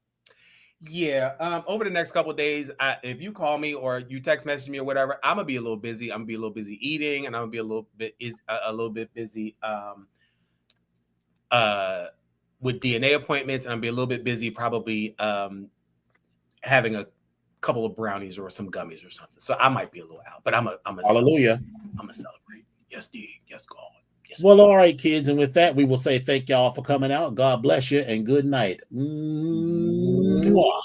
Yeah, over the next couple of days, if you call me or you text message me or whatever, I'm gonna be a little busy. I'm gonna be a little busy eating, and I'm gonna be a little bit busy with DNA appointments, and I'm gonna be a little bit busy probably having a couple of brownies or some gummies or something. So I might be a little out, but I'm a
hallelujah.
I'm gonna celebrate. Yes, D. Yes, God. Yes,
well, all right, kids, and with that, we will say thank y'all for coming out. God bless you, and good night. Mwah.